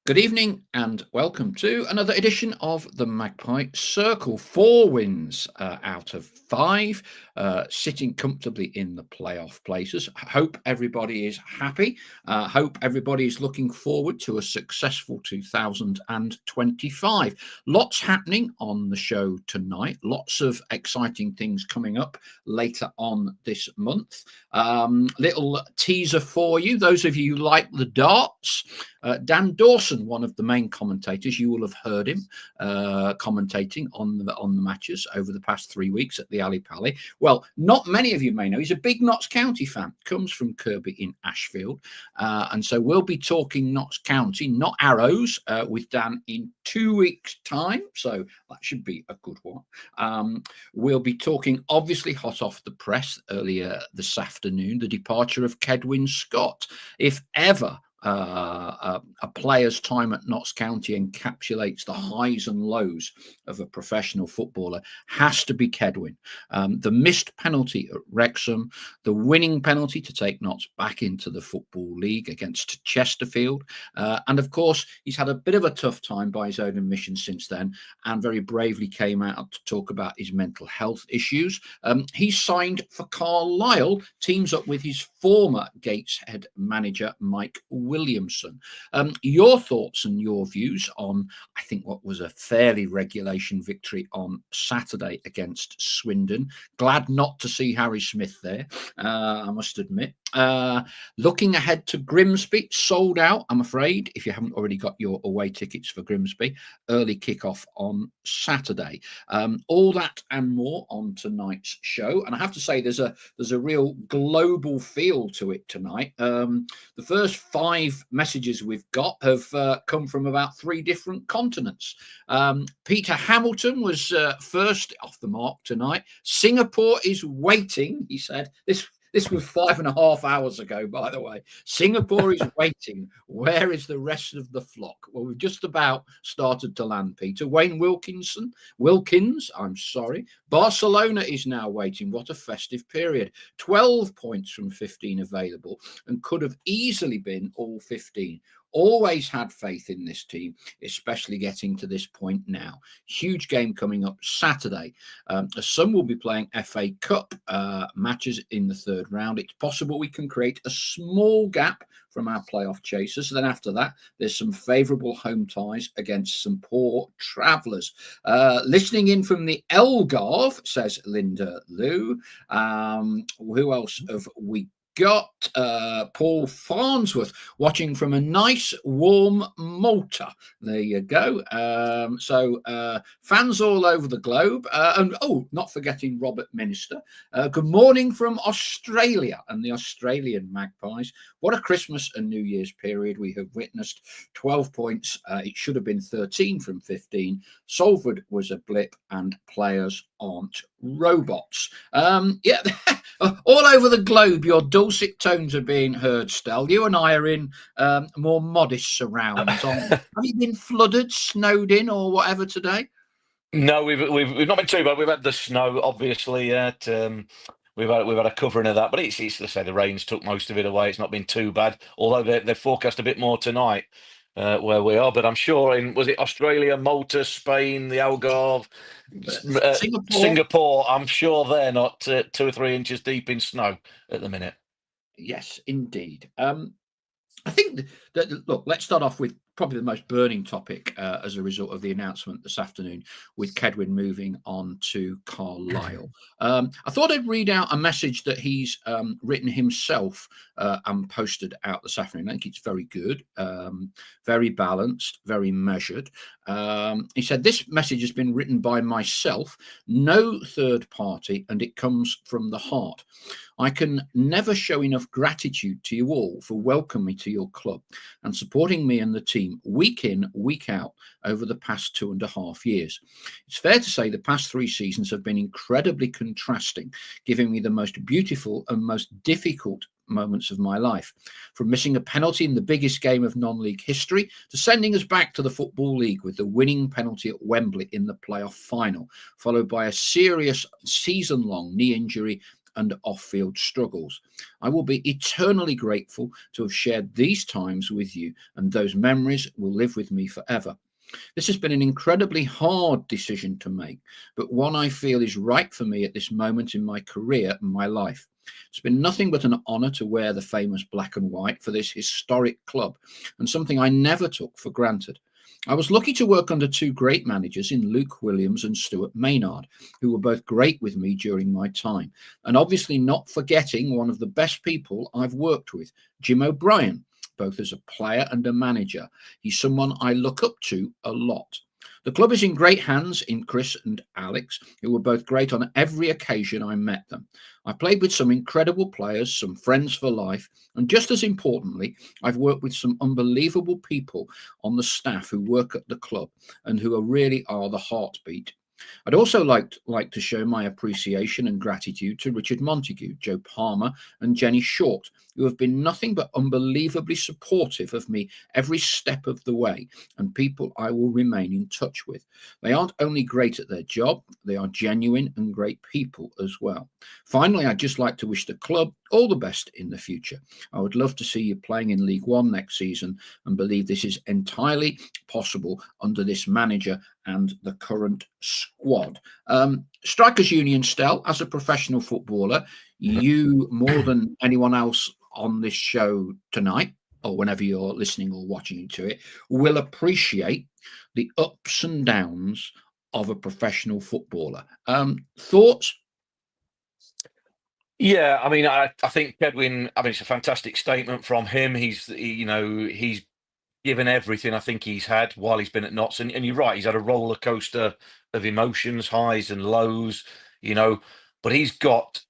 Good evening and welcome to another edition of the Magpie Circle. 4 wins out of 5, sitting comfortably in the playoff places. Hope everybody is happy. Hope everybody is looking forward to a successful 2025. Lots happening on the show tonight. Lots of exciting things coming up later on this month. Little teaser for you. Those of you who like the darts, Dan Dawson, one of the main commentators, you will have heard him commentating on the matches over the past 3 weeks at the Ali Pally. Well, not many of you may know he's a big Notts County fan. Comes from Kirby in Ashfield, and so we'll be talking Notts County, not Arrows, with Dan in 2 weeks' time. So that should be a good one. We'll be talking, obviously, hot off the press earlier this afternoon, the departure of Kedwin Scott. If ever a player's time at Notts County encapsulates the highs and lows of a professional footballer, has to be Kedwin. The missed penalty at Wrexham, the winning penalty to take Notts back into the Football League against Chesterfield, and of course he's had a bit of a tough time by his own admission since then, and very bravely came out to talk about his mental health issues. He's signed for Carlisle, teams up with his former Gateshead manager Mike Williamson. Your thoughts and your views on, I think, what was a fairly regulation victory on Saturday against Swindon. Glad not to see Harry Smith there, I must admit. Looking ahead to Grimsby, sold out, I'm afraid, if you haven't already got your away tickets for Grimsby. Early kickoff on Saturday. All that and more on tonight's show. And I have to say, there's a real global feel to it tonight. The first 5 messages we've got have come from about 3 different continents. Peter Hamilton was first off the mark tonight. Singapore is waiting, he said. This was 5.5 hours ago, by the way. Singapore is waiting. Where is the rest of the flock? Well, we've just about started to land, Peter. Wayne Wilkins, I'm sorry. Barcelona is now waiting. What a festive period. 12 points from 15 available and could have easily been all 15. Always had faith in this team, especially getting to this point now. Huge game coming up Saturday. Some will be playing FA Cup matches in the 3rd round. It's possible we can create a small gap from our playoff chasers. Then after that, there's some favourable home ties against some poor travellers. Listening in from the Algarve, says Linda Lou. Who else have we got? Paul Farnsworth watching from a nice warm Malta. There you go. So fans all over the globe, and not forgetting Robert Minister. Good morning from Australia and the Australian Magpies. What a Christmas and New Year's period we have witnessed. 12 points. It should have been 13 from 15. Salford was a blip, and players aren't robots. All over the globe, your dulcet tones are being heard, Stel. You and I are in more modest surrounds. Have you been flooded, snowed in, or whatever today? No, we've not been too bad. We've had the snow, obviously. We've had a covering of that, but it's to say the rain's took most of it away. It's not been too bad, although they've forecast a bit more tonight where we are. But I'm sure was it Australia, Malta, Spain, the Algarve, Singapore? I'm sure they're not 2 or 3 inches deep in snow at the minute. Yes, indeed. I think that, look, let's start off with probably the most burning topic as a result of the announcement this afternoon with Kedwin moving on to Carlisle. I thought I'd read out a message that he's written himself and posted out this afternoon. I think it's very good, very balanced, very measured. He said, "This message has been written by myself, no third party, and it comes from the heart. I can never show enough gratitude to you all for welcoming me to your club and supporting me and the team week in, week out over the past 2.5 years. It's fair to say the past 3 seasons have been incredibly contrasting, giving me the most beautiful and most difficult moments of my life, from missing a penalty in the biggest game of non-league history to sending us back to the Football League with the winning penalty at Wembley in the playoff final, followed by a serious season-long knee injury and off-field struggles. I will be eternally grateful to have shared these times with you, and those memories will live with me forever. This has been an incredibly hard decision to make, but one I feel is right for me at this moment in my career and my life. It's been nothing but an honour to wear the famous black and white for this historic club, and something I never took for granted. I was lucky to work under two great managers in Luke Williams and Stuart Maynard, who were both great with me during my time, and obviously not forgetting one of the best people I've worked with, Jim O'Brien, both as a player and a manager. He's someone I look up to a lot. The club is in great hands in Chris and Alex, who were both great on every occasion I met them. I played with some incredible players, some friends for life, and just as importantly, I've worked with some unbelievable people on the staff who work at the club and who really are the heartbeat. I'd also like to show my appreciation and gratitude to Richard Montague, Joe Palmer and Jenny Short, who have been nothing but unbelievably supportive of me every step of the way, and people I will remain in touch with. They aren't only great at their job, they are genuine and great people as well. Finally, I'd just like to wish the club all the best in the future. I would love to see you playing in League One next season and believe this is entirely possible under this manager and the current squad. Strikers Union, Stell, as a professional footballer, you more than anyone else on this show tonight, or whenever you're listening or watching to it, will appreciate the ups and downs of a professional footballer. Thoughts? Yeah, I mean, I think Kedwin, I mean, it's a fantastic statement from him. He's given everything I think he's had while he's been at Notts. And you're right, he's had a roller coaster of emotions, highs and lows, but he's got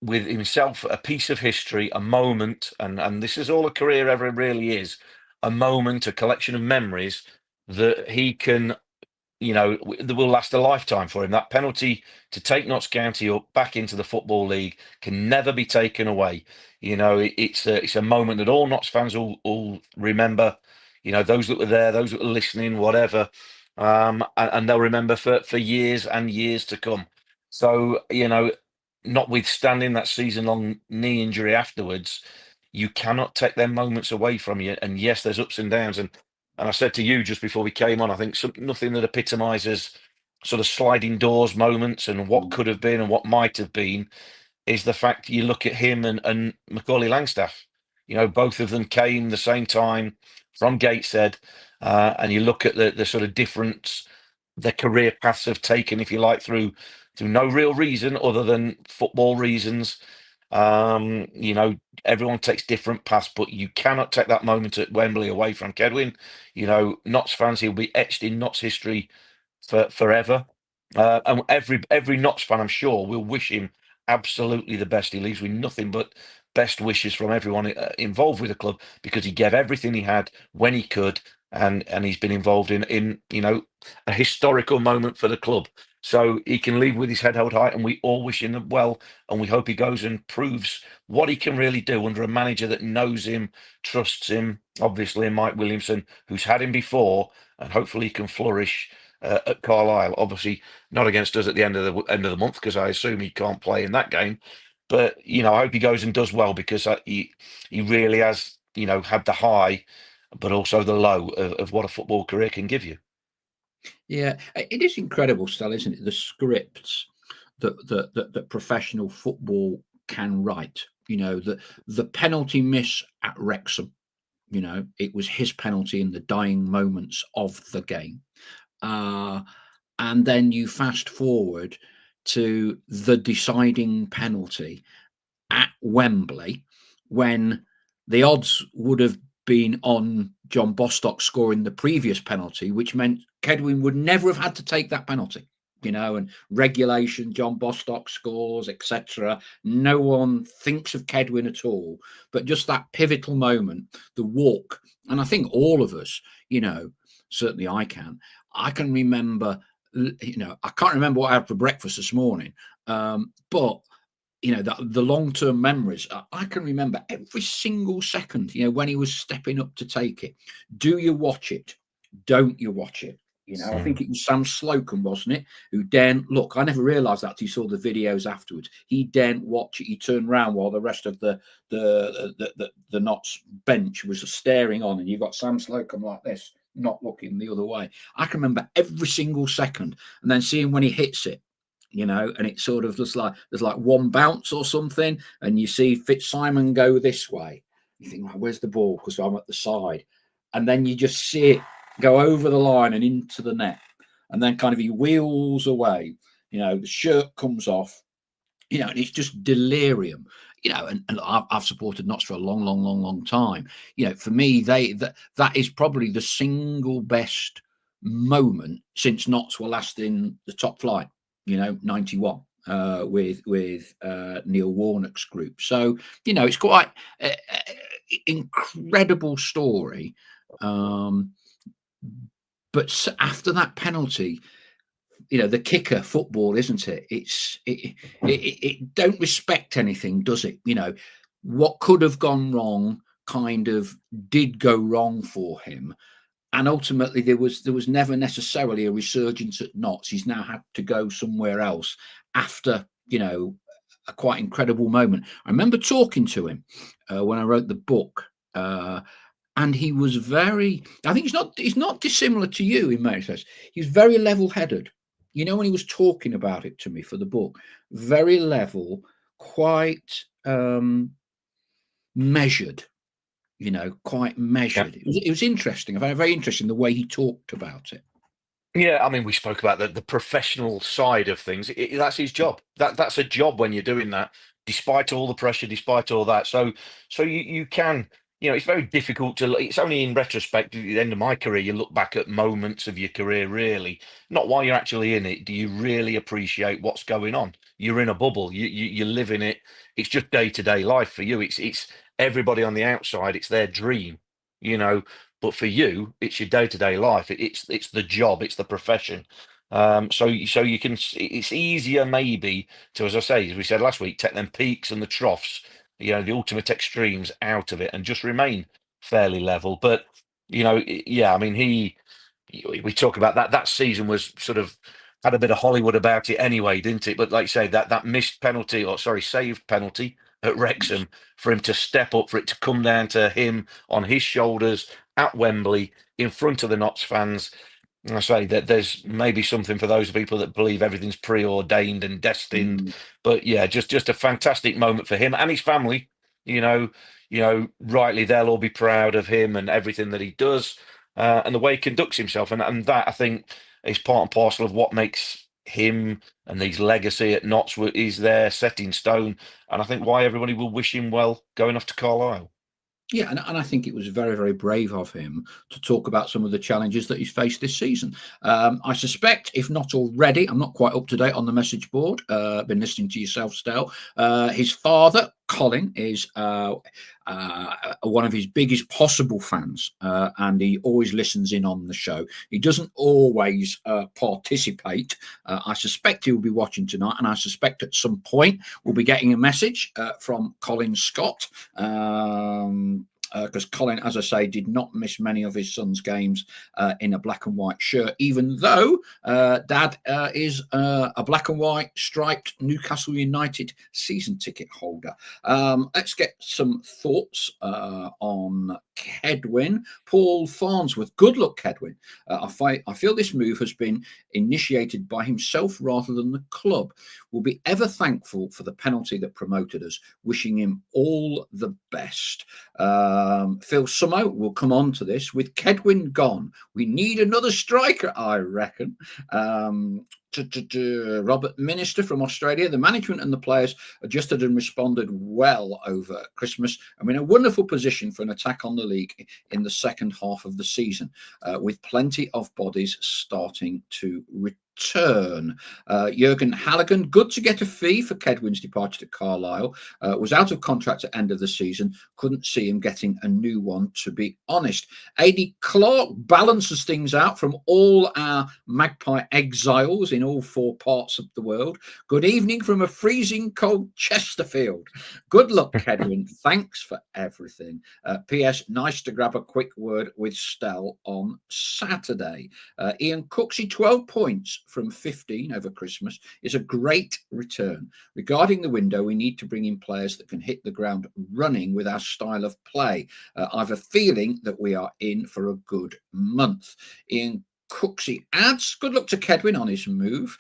with himself a piece of history, a moment, and this is all a career ever really is, a moment, a collection of memories that he can, that will last a lifetime for him. That penalty to take Notts County up back into the Football League can never be taken away. It's a moment that all Notts fans will remember. Those that were there, those that were listening, whatever, and they'll remember for years and years to come. So, notwithstanding that season-long knee injury afterwards, you cannot take them moments away from you. And yes, there's ups and downs. And I said to you just before we came on, I think nothing that epitomizes sort of sliding doors moments and what could have been and what might have been is the fact you look at him and Macaulay Langstaff. Both of them came the same time from Gateshead, and you look at the sort of difference their career paths have taken, if you like, through no real reason other than football reasons. Everyone takes different paths, but you cannot take that moment at Wembley away from Kedwin. Notts fans, he'll be etched in Notts history forever. And every Notts fan, I'm sure, will wish him absolutely the best. He leaves with nothing but best wishes from everyone involved with the club because he gave everything he had when he could, and he's been involved in a historical moment for the club. So he can leave with his head held high, and we all wish him well, and we hope he goes and proves what he can really do under a manager that knows him, trusts him, obviously, and Mike Williamson, who's had him before, and hopefully he can flourish at Carlisle. Obviously, not against us at the end of the month, because I assume he can't play in that game. But I hope he goes and does well because he really has had the high, but also the low of what a football career can give you. Yeah, it is incredible, Stella, isn't it? The scripts that professional football can write. The penalty miss at Wrexham. It was his penalty in the dying moments of the game. And then you fast forward to the deciding penalty at Wembley when the odds would have been on John Bostock scoring the previous penalty, which meant Kedwin would never have had to take that penalty. And regulation, John Bostock scores, etc. No one thinks of Kedwin at all, but just that pivotal moment, the walk. And I think all of us, certainly I can remember, I can't remember what I had for breakfast this morning, but the long-term memories, I can remember every single second, when he was stepping up to take it. Do you watch it? Don't you watch it? You know, I think it was Sam Slocum, wasn't it, who daren't look. I never realised that till he saw the videos afterwards. He daren't watch it. He turned round while the rest of the Notts bench was staring on, and you've got Sam Slocum like this, not looking the other way. I can remember every single second, and then seeing when he hits it, you know, and it's sort of just like there's like one bounce or something, and you see Fitzsimon go this way. You think, well, where's the ball? Because I'm at the side, and then you just see it go over the line and into the net, and then kind of he wheels away. You know, the shirt comes off. You know, and it's just delirium. You know, and I've supported Notts for a long time. You know, for me, that is probably the single best moment since Notts were last in the top flight. You know, 91 with Neil Warnock's group. So you know, it's quite incredible story. But after that penalty, you know, the kicker football, isn't it? It don't respect anything, does it? You know, what could have gone wrong kind of did go wrong for him. And ultimately there was never necessarily a resurgence at Notts. He's now had to go somewhere else after, you know, a quite incredible moment. I remember talking to him when I wrote the book. And he was very, I think he's not dissimilar to you in many sense. He's very level-headed. You know, when he was talking about it to me for the book, very level, quite measured, you know, quite measured. Yeah. It was interesting. I found it very interesting the way he talked about it. Yeah, I mean, we spoke about the professional side of things. That's his job. That's a job when you're doing that, despite all the pressure, despite all that. So you can, you know, it's very difficult to. It's only in retrospect, at the end of my career, you look back at moments of your career. Really, not while you're actually in it. Do you really appreciate what's going on? You're in a bubble. You live in it. It's just day-to-day life for you. It's everybody on the outside. It's their dream, you know. But for you, it's your day-to-day life. It's the job. It's the profession. So you can. It's easier maybe to, as I say, as we said last week, take them peaks and the troughs, you know, the ultimate extremes out of it, and just remain fairly level. But you know, yeah, I mean, we talk about that season was sort of had a bit of Hollywood about it anyway, didn't it? But like you say, that missed penalty, or sorry, saved penalty at Wrexham, for him to step up, for it to come down to him on his shoulders at Wembley in front of the Notts fans. And I say that there's maybe something for those people that believe everything's preordained and destined. But yeah, just a fantastic moment for him and his family. You know, rightly they'll all be proud of him and everything that he does, and the way he conducts himself. And that, I think, is part and parcel of what makes him and his legacy at Notts is there set in stone. And I think why everybody will wish him well going off to Carlisle. Yeah, and I think it was very brave of him to talk about some of the challenges that he's faced this season. I suspect, if not already, I'm not quite up to date on the message board. Been listening to yourself, Stel. His father, Colin, is one of his biggest possible fans, and he always listens in on the show. He doesn't always participate. I suspect he will be watching tonight, and I suspect at some point we'll be getting a message from Colin Scott. Because Colin, as I say, did not miss many of his son's games in a black and white shirt, even though Dad is a black and white striped Newcastle United season ticket holder. Let's get some thoughts on Kedwin. Paul Farnsworth. Good luck, Kedwin. I feel this move has been initiated by himself rather than the club. We'll be ever thankful for the penalty that promoted us. Wishing him all the best. Phil Summo will come on to this. With Kedwin gone, we need another striker, I reckon. Robert Minister from Australia. The management and the players adjusted and responded well over Christmas, and we're in a wonderful position for an attack on the league in the second half of the season, with plenty of bodies starting to return. return. Jurgen Halligan, good to get a fee for Kedwin's departure to Carlisle. Was out of contract at end of the season. Couldn't see him getting a new one, to be honest. AD Clark balances things out from all our Magpie exiles in all 4 parts of the world. Good evening from a freezing cold Chesterfield. Good luck, Kedwin. Thanks for everything. P.S. Nice to grab a quick word with Stell on Saturday. Ian Cooksey, 12 points from 15 over Christmas is a great return. Regarding the window, we need to bring in players that can hit the ground running with our style of play. I've a feeling that we are in for a good month. Ian Cooksey adds, good luck to Kedwin on his move.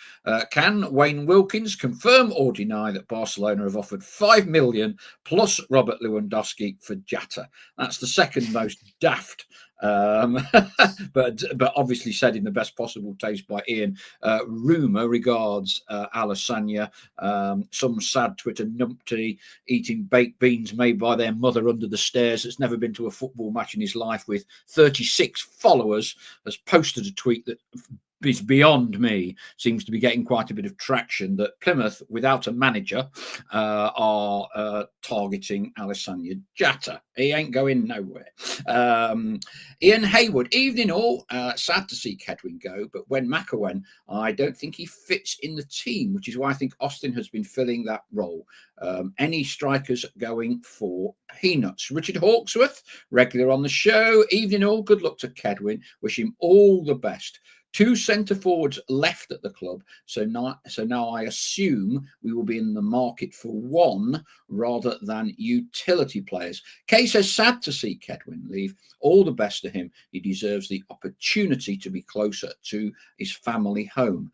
Can Wayne Wilkins confirm or deny that Barcelona have offered 5 million plus Robert Lewandowski for Jata? That's the second most daft, but obviously said in the best possible taste by Ian. Rumour regards Alassania, some sad Twitter numpty eating baked beans made by their mother under the stairs that's never been to a football match in his life with 36 followers, has posted a tweet that is beyond me, seems to be getting quite a bit of traction, that Plymouth, without a manager, are targeting Alessandro Jata. He ain't going nowhere. Ian Hayward, evening all. Sad to see Kedwin go, but when McEwen, I don't think he fits in the team, which is why I think Austin has been filling that role. Any strikers going for peanuts? Richard Hawksworth, regular on the show. Evening all. Good luck to Kedwin. Wish him all the best. 2 centre forwards left at the club, so now I assume we will be in the market for one rather than utility players. Kay says, sad to see Kedwin leave. All the best to him. He deserves the opportunity to be closer to his family home.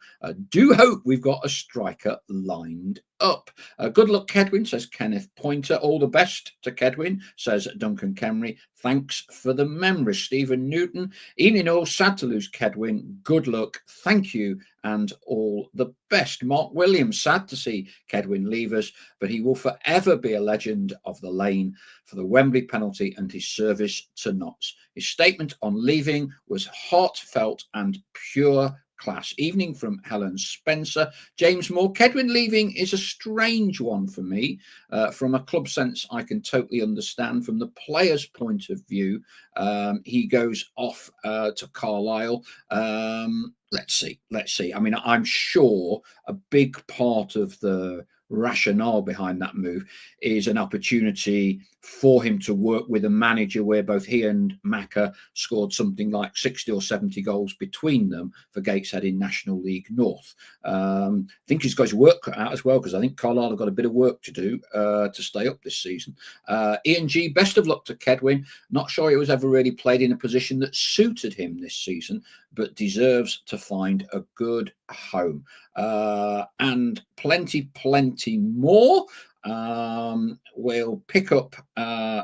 Do hope we've got a striker lined up. Good luck, Kedwin, says Kenneth Pointer. All the best to Kedwin, says Duncan Camry. Thanks for the memories. Stephen Newton, evening all. Sad to lose Kedwin. Good luck. Thank you. And all the best. Mark Williams, sad to see Kedwin leave us, but he will forever be a legend of the lane for the Wembley penalty and his service to Notts. His statement on leaving was heartfelt and pure class. Evening from Helen Spencer. James Moore, Kedwin leaving is a strange one for me. From a club sense, I can totally understand. From the player's point of view, he goes off to Carlisle. Let's see. I mean, I'm sure a big part of the rationale behind that move is an opportunity for him to work with a manager where both he and Macca scored something like 60 or 70 goals between them for Gateshead in National League North. I think he's got his work cut out as well, because I think Carlisle have got a bit of work to do to stay up this season. Ian G, best of luck to Kedwin. Not sure he was ever really played in a position that suited him this season, but deserves to find a good home. And plenty more. We'll pick up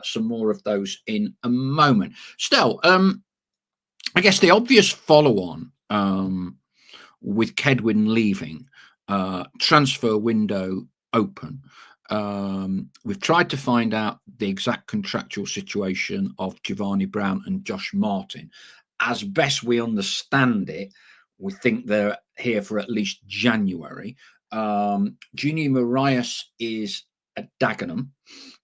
some more of those in a moment. Stel, I guess the obvious follow-on with Kedwin leaving, transfer window open. We've tried to find out the exact contractual situation of Giovanni Brown and Josh Martin. As best we understand it, we think they're here for at least January. Junior Marias is at Dagenham.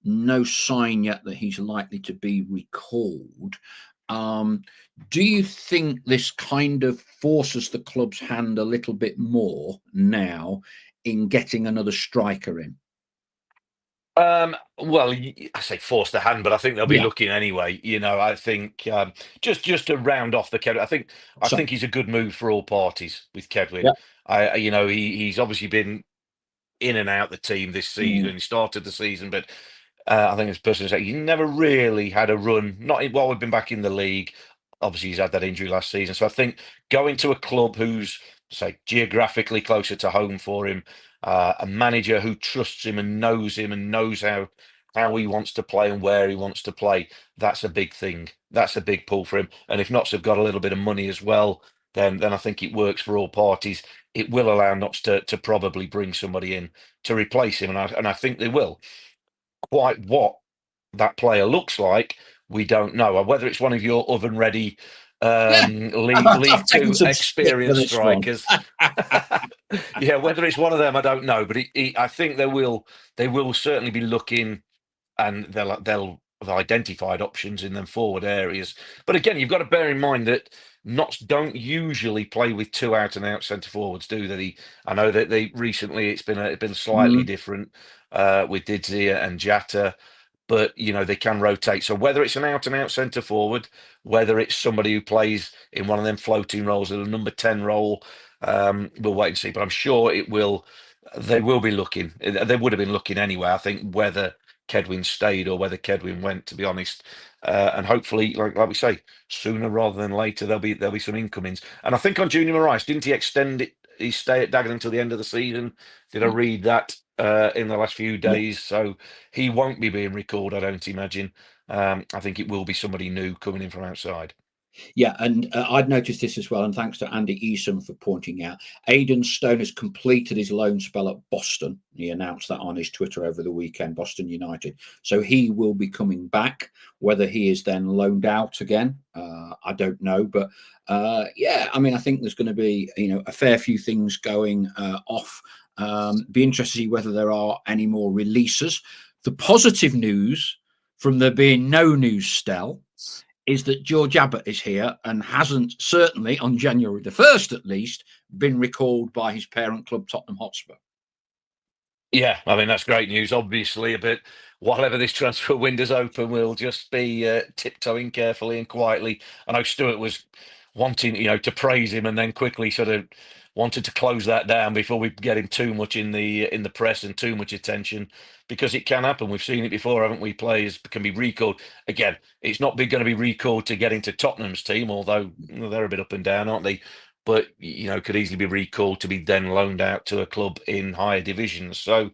No sign yet that he's likely to be recalled. Do you think this kind of forces the club's hand a little bit more now in getting another striker in? Well, I say force the hand, but I think they'll be looking anyway. You know, I think just to round off the Kedwin, I think he's a good move for all parties with Kedwin. Yeah. He's obviously been in and out the team this season. He started the season, but I think as person said, he never really had a run. Not while we've been back in the league. Obviously, he's had that injury last season. So I think going to a club who's, say, geographically closer to home for him, a manager who trusts him and knows how he wants to play and where he wants to play, that's a big thing. That's a big pull for him. And if Notts have got a little bit of money as well, then I think it works for all parties. It will allow Notts to probably bring somebody in to replace him, and I think they will. Quite what that player looks like, we don't know. Whether it's one of your oven-ready leave I've taken two some stick for experienced this one. strikers. Yeah, whether it's one of them, I don't know, but I think they will certainly be looking, and they'll have identified options in them forward areas. But again, you've got to bear in mind that Notts don't usually play with two out and out centre forwards, do they? I know that they recently it's been slightly Mm. different with Didzia and Jatta, but they can rotate. So whether it's an out and out centre forward, whether it's somebody who plays in one of them floating roles, or a number 10 role, we'll wait and see. But I'm sure it will. They will be looking. They would have been looking anyway. I think whether Kedwin stayed or whether Kedwin went, to be honest. And hopefully, like we say, sooner rather than later, there'll be some incomings. And I think on Junior Marais, didn't he extend it? He stay at Dagenham until the end of the season. Did I read that in the last few Yeah. days? So he won't be being recalled, I don't imagine. I think it will be somebody new coming in from outside. Yeah, and I'd noticed this as well, and thanks to Andy Eason for pointing out. Aidan Stone has completed his loan spell at Boston. He announced that on his Twitter over the weekend, Boston United. So he will be coming back. Whether he is then loaned out again, I don't know. But yeah, I mean, I think there's going to be a fair few things going off. Be interested to see whether there are any more releases. The positive news from there being no news, Stell, is that George Abbott is here and hasn't, certainly on January the 1st at least, been recalled by his parent club, Tottenham Hotspur. Yeah, I mean, that's great news, obviously, but whatever this transfer window's open, we'll just be tiptoeing carefully and quietly. I know Stuart was wanting, to praise him and then quickly sort of wanted to close that down before we get him too much in the press and too much attention, because it can happen. We've seen it before, haven't we? Players can be recalled. Again, it's not going to be recalled to get into Tottenham's team, although they're a bit up and down, aren't they? But could easily be recalled to be then loaned out to a club in higher divisions. So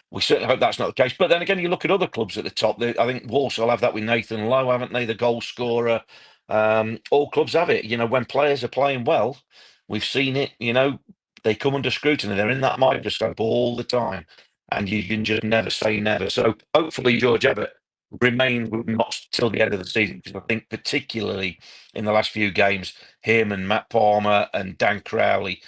we certainly hope that's not the case. But then again, you look at other clubs at the top. I think Walsall have that with Nathan Lowe, haven't they? The goal scorer. All clubs have it. When players are playing well, we've seen it. They come under scrutiny. They're in that microscope all the time, and you can just never say never. So hopefully, George Abbott remain with Notts till the end of the season, because I think particularly in the last few games, him and Matt Palmer and Dan Crowley,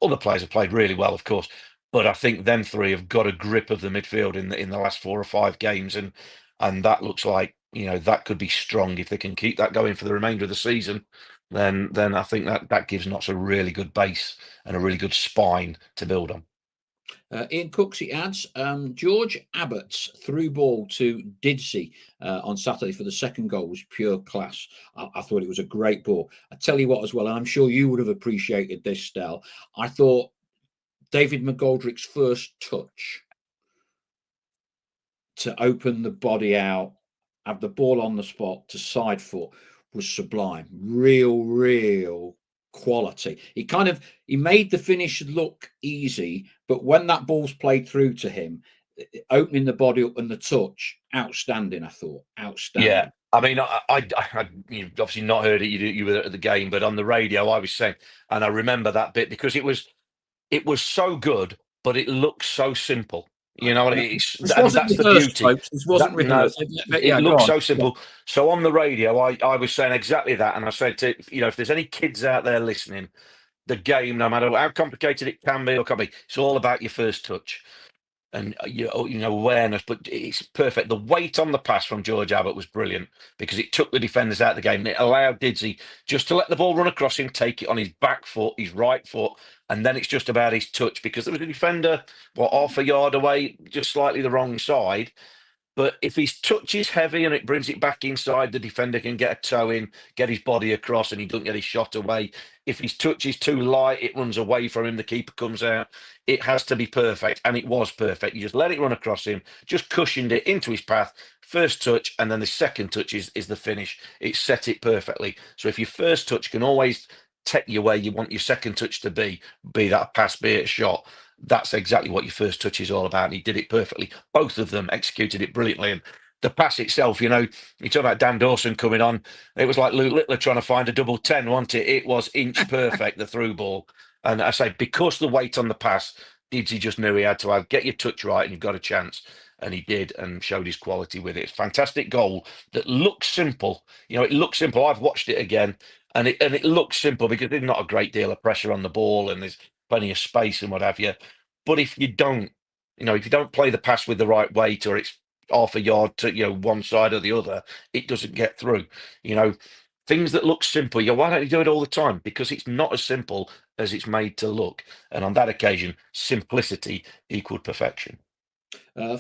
other players have played really well, of course, but I think them three have got a grip of the midfield in the last 4 or 5 games, and that looks like that could be strong if they can keep that going for the remainder of the season. Then I think that gives Notts a really good base and a really good spine to build on. Ian Cooksey adds, George Abbott's through ball to Didsey on Saturday for the second goal was pure class. I thought it was a great ball. I tell you what as well, and I'm sure you would have appreciated this, Stel. I thought David McGoldrick's first touch to open the body out, have the ball on the spot to side foot was sublime. Real quality. He made the finish look easy, but when that ball's played through to him, opening the body up and the touch, outstanding. I thought outstanding. Yeah, I mean, you've obviously not heard it. You were at the game, but on the radio, I was saying, and I remember that bit because it was so good, but it looks so simple. This And wasn't that's the rehearsed, beauty. folks. This wasn't No, rehearsed. it Yeah, go looks on. so simple. So on the radio, I was saying exactly that, and I said to if there's any kids out there listening, the game, no matter how complicated it can be or can be, it's all about your first touch and awareness, but it's perfect. The weight on the pass from George Abbott was brilliant because it took the defenders out of the game and it allowed Didsey just to let the ball run across him, take it on his back foot, his right foot, and then it's just about his touch because there was a defender half a yard away, just slightly the wrong side. But if his touch is heavy and it brings it back inside, the defender can get a toe in, get his body across, and he doesn't get his shot away. If his touch is too light, it runs away from him, the keeper comes out. It has to be perfect, and it was perfect. You just let it run across him, just cushioned it into his path, first touch, and then the second touch is the finish. It set it perfectly. So if your first touch can always take you where you want your second touch to be that a pass, be it a shot, that's exactly what your first touch is all about. And he did it perfectly. Both of them executed it brilliantly. And the pass itself, you talk about Dan Dawson coming on. It was like Luke Littler trying to find a double 10, wasn't it? It was inch perfect, the through ball. And I say, because the weight on the pass, Didsey just knew he had to get your touch right and you've got a chance. and he did, and showed his quality with it. It's a fantastic goal that looks simple. It looks simple. I've watched it again, and it looks simple because there's not a great deal of pressure on the ball, and there's plenty of space and what have you. But if you don't play the pass with the right weight, or it's half a yard to one side or the other, it doesn't get through. Things that look simple, why don't you do it all the time? Because it's not as simple as it's made to look. And on that occasion, simplicity equaled perfection.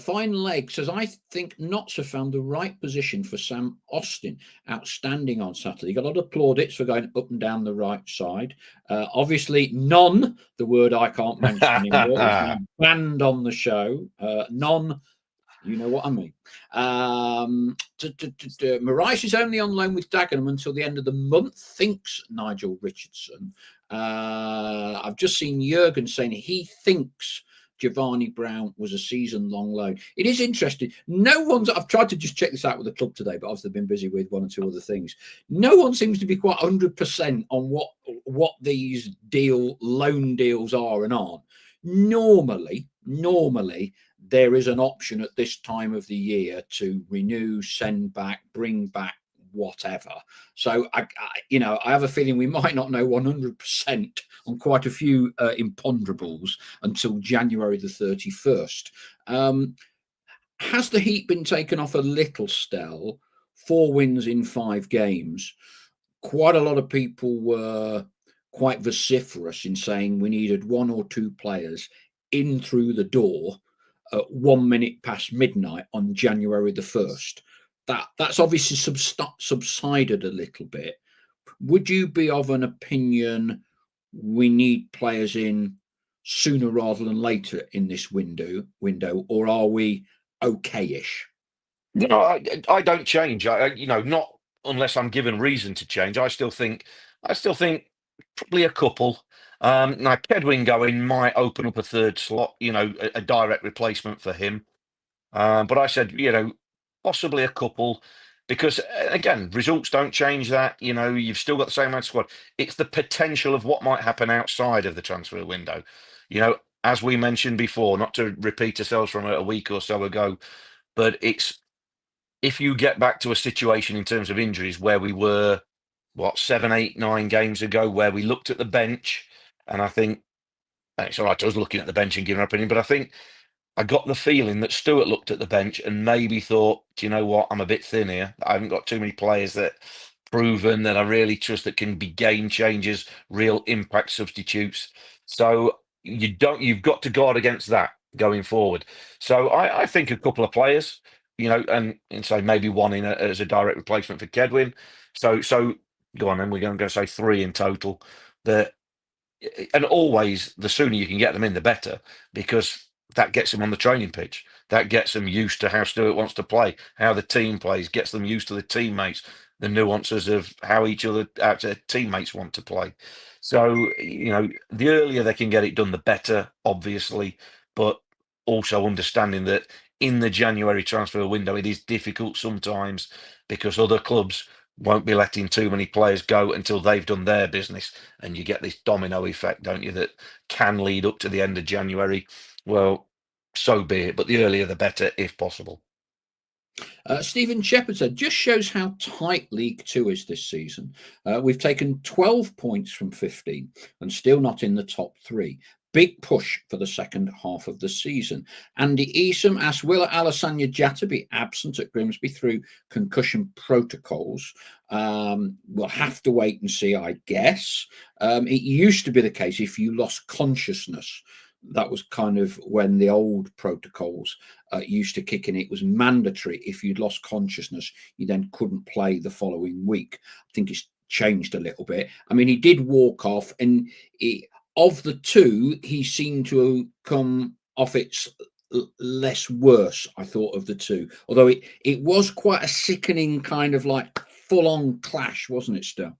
Fine leg says, I think Notts have found the right position for Sam Austin. Outstanding on Saturday. Got a lot of plaudits for going up and down the right side. Obviously, none, the word I can't mention anymore, is now banned on the show. None, you know what I mean. Marais is only on loan with Dagenham until the end of the month, thinks Nigel Richardson. I've just seen Jurgen saying he thinks Giovanni Brown was a season-long loan. It is interesting. I've tried to just check this out with the club today, but obviously I've been busy with one or two other things. No one seems to be quite 100% on what these loan deals are and aren't. Normally, there is an option at this time of the year to renew, send back, bring back, whatever. So I have a feeling we might not know 100% on quite a few imponderables until January the 31st. Has the heat been taken off a little, Stell? 4 wins in 5 games. Quite a lot of people were quite vociferous in saying we needed 1 or 2 players in through the door at 1 minute past midnight on January the 1st. That's obviously subsided a little bit. Would you be of an opinion we need players in sooner rather than later in this window, or are we okay-ish? No, I don't change. Not unless I'm given reason to change. I still think probably a couple. Now Kedwin going might open up a third slot, a direct replacement for him. But I said, possibly a couple, because again, results don't change that. You've still got the same amount of squad. It's the potential of what might happen outside of the transfer window. As we mentioned before, not to repeat ourselves from a week or so ago, but it's if you get back to a situation in terms of injuries where we were, 7, 8, 9 games ago, where we looked at the bench, and I think, and it's all right, I was looking at the bench and giving an opinion, but I think I got the feeling that Stewart looked at the bench and maybe thought, do you know what? I'm a bit thin here. I haven't got too many players that proven that I really trust that can be game changers, real impact substitutes. So you've got to guard against that going forward. So I think a couple of players, and say maybe one as a direct replacement for Kedwin. So go on then. We're going to say 3 in total. And always the sooner you can get them in, the better, because that gets them on the training pitch. That gets them used to how Stewart wants to play, how the team plays, gets them used to the teammates, the nuances of how each other teammates want to play. So, the earlier they can get it done, the better, obviously, but also understanding that in the January transfer window, it is difficult sometimes because other clubs won't be letting too many players go until they've done their business. And you get this domino effect, don't you, that can lead up to the end of January. Well, so be it, but the earlier the better, if possible. Stephen Shepherd said, just shows how tight League Two is this season. We've taken 12 points from 15 and still not in the top 3. Big push for the second half of the season. Andy Easom asked, will Alassane Jatta be absent at Grimsby through concussion protocols? We'll have to wait and see, I guess. It used to be the case if you lost consciousness. That was kind of when the old protocols used to kick in. It was mandatory. If you'd lost consciousness, you then couldn't play the following week. I think it's changed a little bit. I mean, he did walk off, and of the 2, he seemed to come off its less worse, I thought, of the 2. Although it was quite a sickening kind of like full-on clash, wasn't it, still?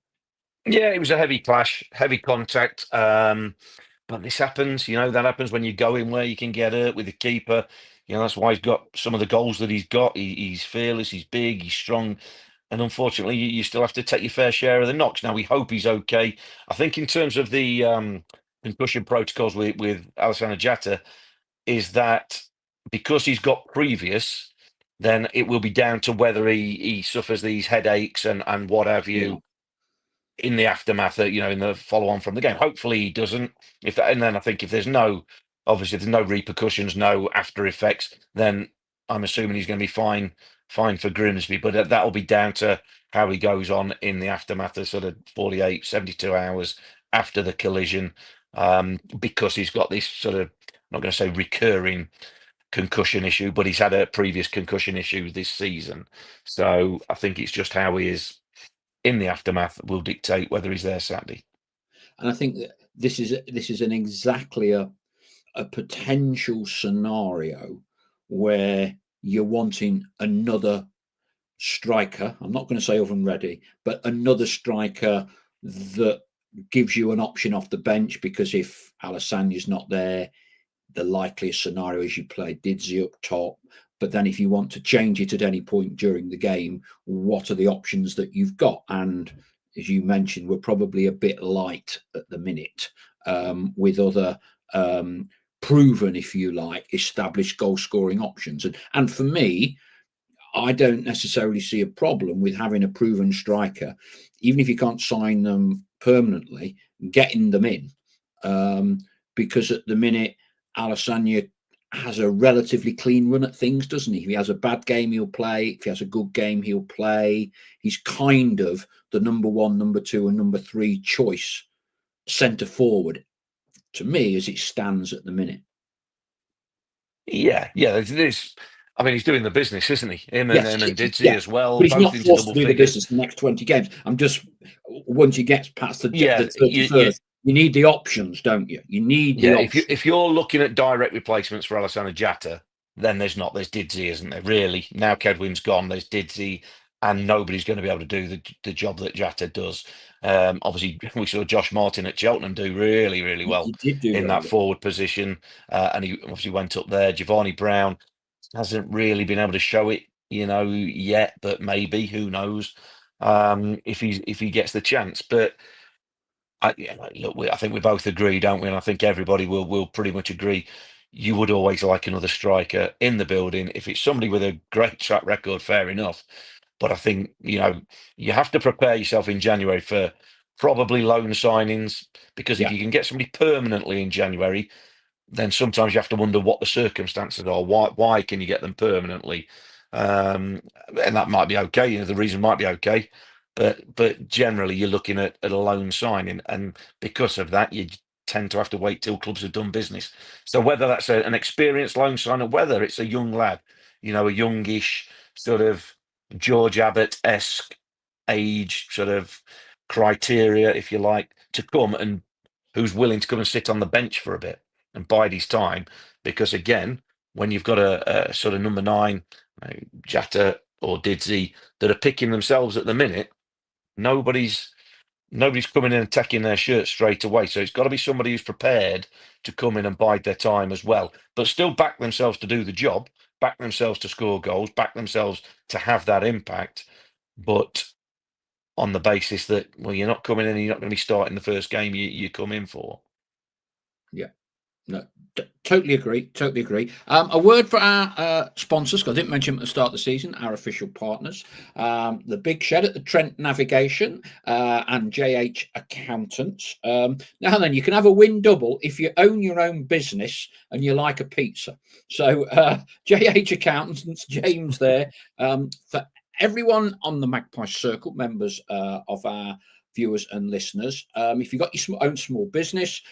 Yeah, it was a heavy clash, heavy contact. But this happens, that happens when you go in where you can get hurt with the keeper. That's why he's got some of the goals that he's got. He's fearless, he's big, he's strong. And unfortunately, you still have to take your fair share of the knocks. Now, we hope he's okay. I think in terms of the concussion protocols with Alassane Jatta, is that because he's got previous, then it will be down to whether he suffers these headaches and what have Yeah. you in the aftermath, in the follow on from the game. Hopefully he doesn't. And then I think if there's obviously if there's no repercussions, no after effects, then I'm assuming he's going to be fine for Grimsby. But that'll be down to how he goes on in the aftermath of sort of 48, 72 hours after the collision, because he's got this sort of, I'm not going to say recurring concussion issue, but he's had a previous concussion issue this season. So I think it's just how he is in the aftermath will dictate whether he's there Saturday. And I think that this is an exactly a potential scenario where you're wanting another striker. I'm not going to say oven ready, but another striker that gives you an option off the bench, because if Alassania's not there, the likeliest scenario is you play Didsey up top. But then if you want to change it at any point during the game, what are the options that you've got? And as you mentioned, we're probably a bit light at the minute, with other proven, if you like, established goal scoring options. And for me, I don't necessarily see a problem with having a proven striker, even if you can't sign them permanently, getting them in, because at the minute Alassania has a relatively clean run at things, doesn't he? If he has a bad game, he'll play. If he has a good game, he'll play. He's kind of the number one, number two, and number three choice centre forward, to me, as it stands at the minute. Yeah. There's I mean, he's doing the business, isn't he? Him and Didsey as well. But he's both not into forced double to do the figures. business the next 20 games. I'm just, once you get past the 31st, you need the options, don't you? You need the options. If you're looking at direct replacements for Alassane Jatta, then there's Didsey, isn't there? Really, now Kedwin's gone, there's Didsey, and nobody's going to be able to do the job that Jatta does. Obviously, we saw Josh Martin at Cheltenham do really, really well He did do in very that well. forward position, and he obviously went up there. Giovanni Brown hasn't really been able to show it, yet, but maybe, who knows, if he gets the chance. But look, I think we both agree, don't we? And I think everybody will pretty much agree. You would always like another striker in the building. If it's somebody with a great track record, fair enough. But I think you have to prepare yourself in January for probably loan signings, because if you can get somebody permanently in January, then sometimes you have to wonder what the circumstances are. Why can you get them permanently? And that might be okay. The reason might be okay, but generally you're looking at a loan signing, and because of that, you tend to have to wait till clubs have done business. So whether that's an experienced loan signer, whether it's a young lad, a youngish sort of George Abbott-esque age sort of criteria, if you like, to come and who's willing to come and sit on the bench for a bit and bide his time, because again, when you've got a sort of number 9, Jatta or Didsey, that are picking themselves at the minute, nobody's coming in and taking their shirt straight away. So it's got to be somebody who's prepared to come in and bide their time as well, but still back themselves to do the job, back themselves to score goals, back themselves to have that impact, but on the basis that, well, you're not coming in and you're not going to be starting the first game you come in for. Yeah. No, totally agree. Totally agree. A word for our sponsors, because I didn't mention them at the start of the season, our official partners, the Big Shed at the Trent Navigation, and JH Accountants. Now then, you can have a win double if you own your own business and you like a pizza. So JH Accountants, James there, for everyone on the Magpie Circle, members of our viewers and listeners, if you've got your own small business,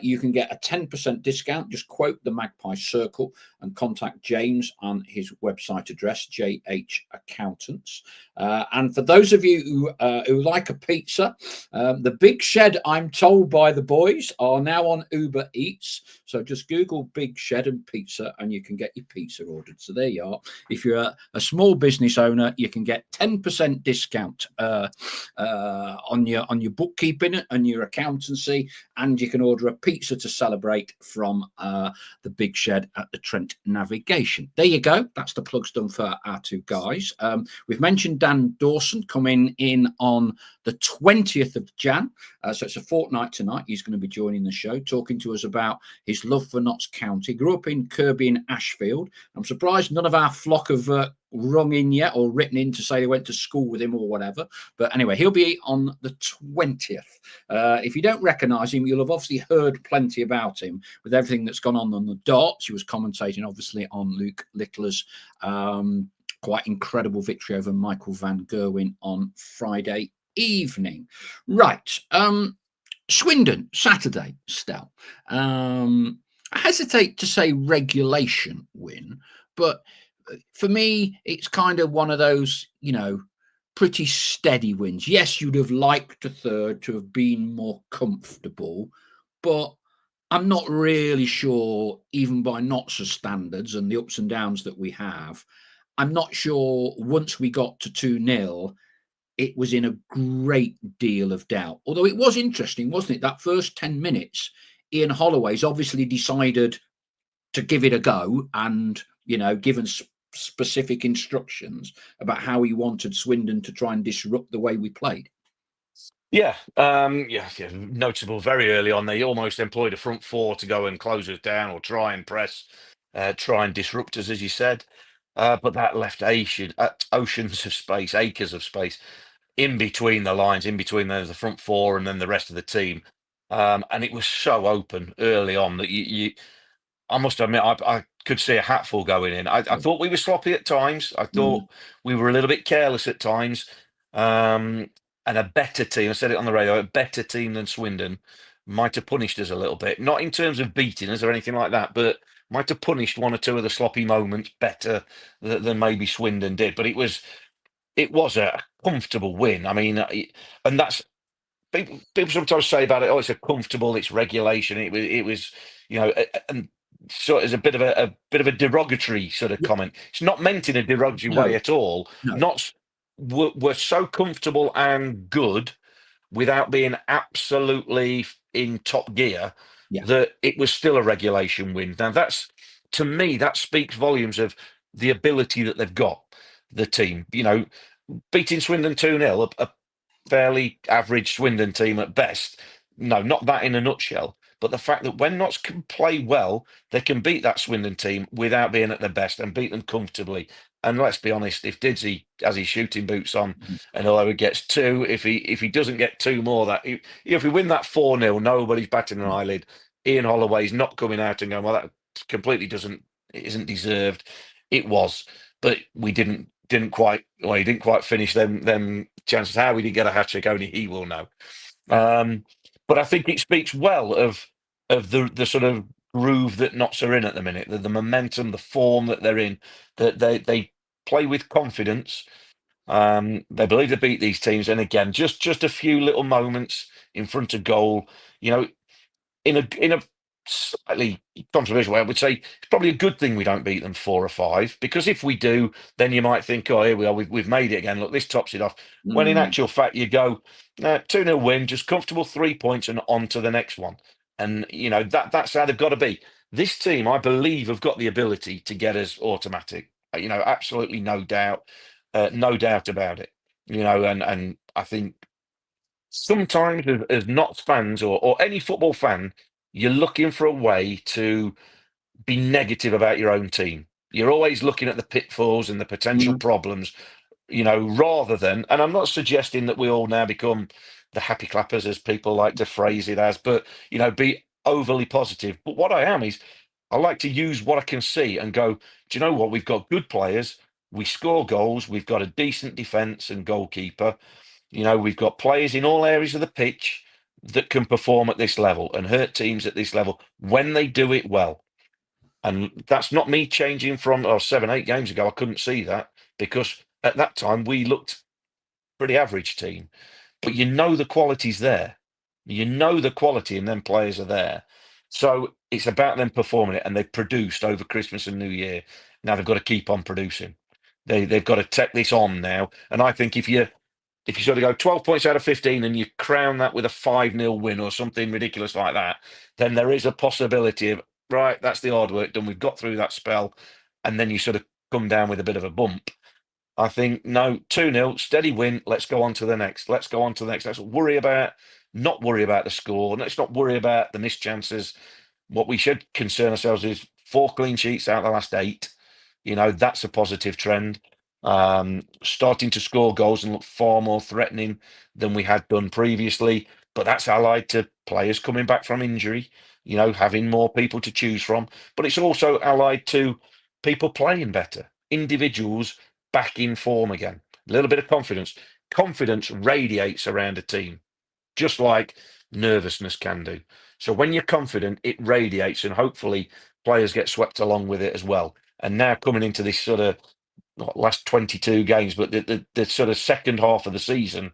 you can get a 10% discount. Just quote the Magpie Circle and contact James on his website address, JH Accountants. And for those of you who like a pizza, the Big Shed, I'm told by the boys, are now on Uber Eats. So just Google Big Shed and pizza and you can get your pizza ordered. So there you are. If you're a small business owner, you can get 10% discount on your bookkeeping and your accountancy, and you can order a pizza to celebrate from the big shed at the Trent Navigation. There you go. That's the plugs done for our two guys. We've mentioned Dan Dawson coming in on the 20th of Jan. So it's a fortnight tonight. He's going to be joining the show, talking to us about his love for Notts County. Grew up in Kirby and Ashfield. I'm surprised none of our flock have rung in yet or written in to say they went to school with him or whatever. But anyway, he'll be on the 20th. If you don't recognise him, you'll have obviously heard plenty about him with everything that's gone on the darts. He was commentating, obviously, on Luke Littler's quite incredible victory over Michael van Gerwen on Friday evening. Right. Swindon, Saturday, Stel. I hesitate to say regulation win, but for me, it's kind of one of those, pretty steady wins. Yes, you'd have liked a third to have been more comfortable, but I'm not really sure, even by Notts' standards and the ups and downs that we have, I'm not sure once we got to 2-0, it was in a great deal of doubt. Although it was interesting, wasn't it? That first 10 minutes, Ian Holloway's obviously decided to give it a go and, given specific instructions about how he wanted Swindon to try and disrupt the way we played. Yeah, noticeable very early on. They almost employed a front four to go and close us down or try and press, try and disrupt us, as you said. But that left oceans of space, acres of space in between the lines, in between the front four and then the rest of the team. And it was so open early on that I must admit, I could see a hatful going in. I thought we were sloppy at times. I thought we were a little bit careless at times. And a better team, I said it on the radio, a better team than Swindon might have punished us a little bit. Not in terms of beating us or anything like that, but might have punished one or two of the sloppy moments better than maybe Swindon did. But it was a comfortable win. I mean, and that's people sometimes say about it. Oh, it's it's regulation. It was, and so it's a bit of a derogatory sort of comment. It's not meant in a derogatory way at all. No. We're so comfortable and good without being absolutely in top gear that it was still a regulation win. Now to me, that speaks volumes of the ability that they've got, the team. Beating Swindon 2-0, a fairly average Swindon team at best. No, not that in a nutshell. But the fact that when Notts can play well, they can beat that Swindon team without being at their best and beat them comfortably. And let's be honest, if Didsey has his shooting boots on and although he gets two, if he doesn't get two more, if we win that 4-0, nobody's batting an eyelid. Ian Holloway's not coming out and going, well, that completely isn't deserved. It was, but we didn't quite. Well, he didn't quite finish them chances. How we didn't get a hat trick, only he will know. But I think it speaks well of the sort of groove that Notts are in at the minute, the momentum, the form that they're in, that they play with confidence. They believe they beat these teams, and again, just a few little moments in front of goal. In a slightly controversial way, I would say it's probably a good thing we don't beat them 4 or 5, because if we do, then you might think, oh, here we are, we've made it again. Look, this tops it off. When in actual fact, you go 2-0 win, just comfortable 3 points and on to the next one. And that's how they've got to be. This team, I believe, have got the ability to get us automatic. Absolutely no doubt about it. And I think sometimes as Notts fans or any football fan, you're looking for a way to be negative about your own team. You're always looking at the pitfalls and the potential problems, rather than, and I'm not suggesting that we all now become the happy clappers, as people like to phrase it as, but, be overly positive. But what I am is I like to use what I can see and go, do you know what? We've got good players. We score goals. We've got a decent defence and goalkeeper. We've got players in all areas of the pitch that can perform at this level and hurt teams at this level when they do it well. And that's not me changing from 7-8 games ago. I couldn't see that because at that time we looked pretty average team. But the quality's there. The quality and then players are there. So it's about them performing it, and they've produced over Christmas and New Year. Now they've got to keep on producing. They've got to take this on now. And I think if you if you sort of go 12 points out of 15 and you crown that with a 5-0 win or something ridiculous like that, then there is a possibility of, right, that's the hard work done. We've got through that spell. And then you sort of come down with a bit of a bump. I think, no, 2-0, steady win. Let's go on to the next. Let's go on to the next. Let's not worry about the score. Let's not worry about the missed chances. What we should concern ourselves is 4 clean sheets out of the last 8. That's a positive trend. Starting to score goals and look far more threatening than we had done previously. But that's allied to players coming back from injury, having more people to choose from. But it's also allied to people playing better, individuals back in form again. A little bit of confidence. Confidence radiates around a team, just like nervousness can do. So when you're confident, it radiates, and hopefully players get swept along with it as well. And now coming into this sort of not last 22 games, but the sort of second half of the season,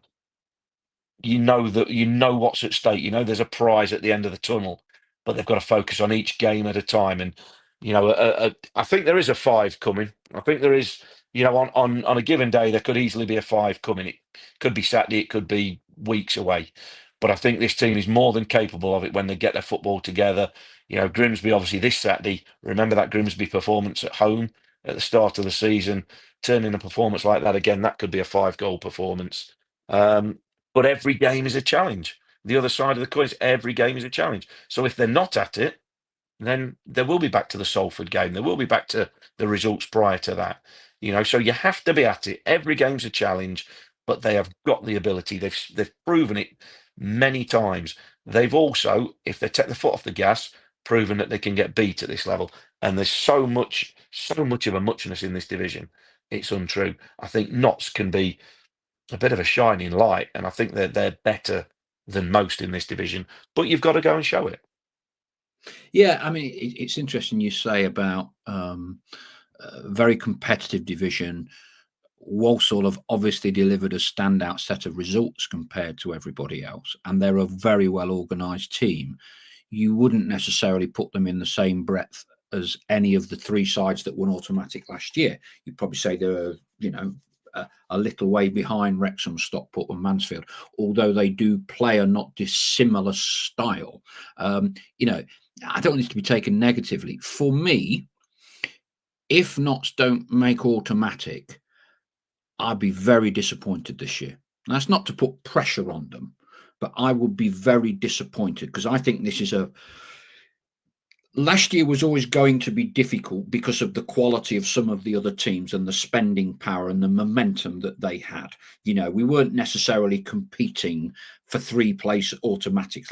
what's at stake. There's a prize at the end of the tunnel, but they've got to focus on each game at a time. And I think there is a 5 coming. I think there is. On a given day, there could easily be a 5 coming. It could be Saturday, it could be weeks away. But I think this team is more than capable of it when they get their football together. Grimsby, obviously, this Saturday, remember that Grimsby performance at home at the start of the season, turning a performance like that again, that could be a 5-goal performance. But every game is a challenge. The other side of the coin is every game is a challenge. So if they're not at it, then they will be back to the Salford game. They will be back to the results prior to that. So you have to be at it. Every game's a challenge, but they have got the ability. They've proven it many times. They've also, if they take the foot off the gas, proven that they can get beat at this level. And there's so much of a muchness in this division. It's untrue. I think Notts can be a bit of a shining light, and I think that they're better than most in this division. But you've got to go and show it. Yeah, I mean, it's interesting you say about a very competitive division. Walsall have obviously delivered a standout set of results compared to everybody else, and they're a very well organised team. You wouldn't necessarily put them in the same breadth as any of the 3 sides that won automatic last year. You'd probably say they're, a little way behind Wrexham, Stockport, and Mansfield, although they do play a not dissimilar style. I don't want this to be taken negatively. For me, if Notts don't make automatic, I'd be very disappointed this year. And that's not to put pressure on them, but I would be very disappointed because I think this is last year was always going to be difficult because of the quality of some of the other teams and the spending power and the momentum that they had. We weren't necessarily competing for 3-place automatics.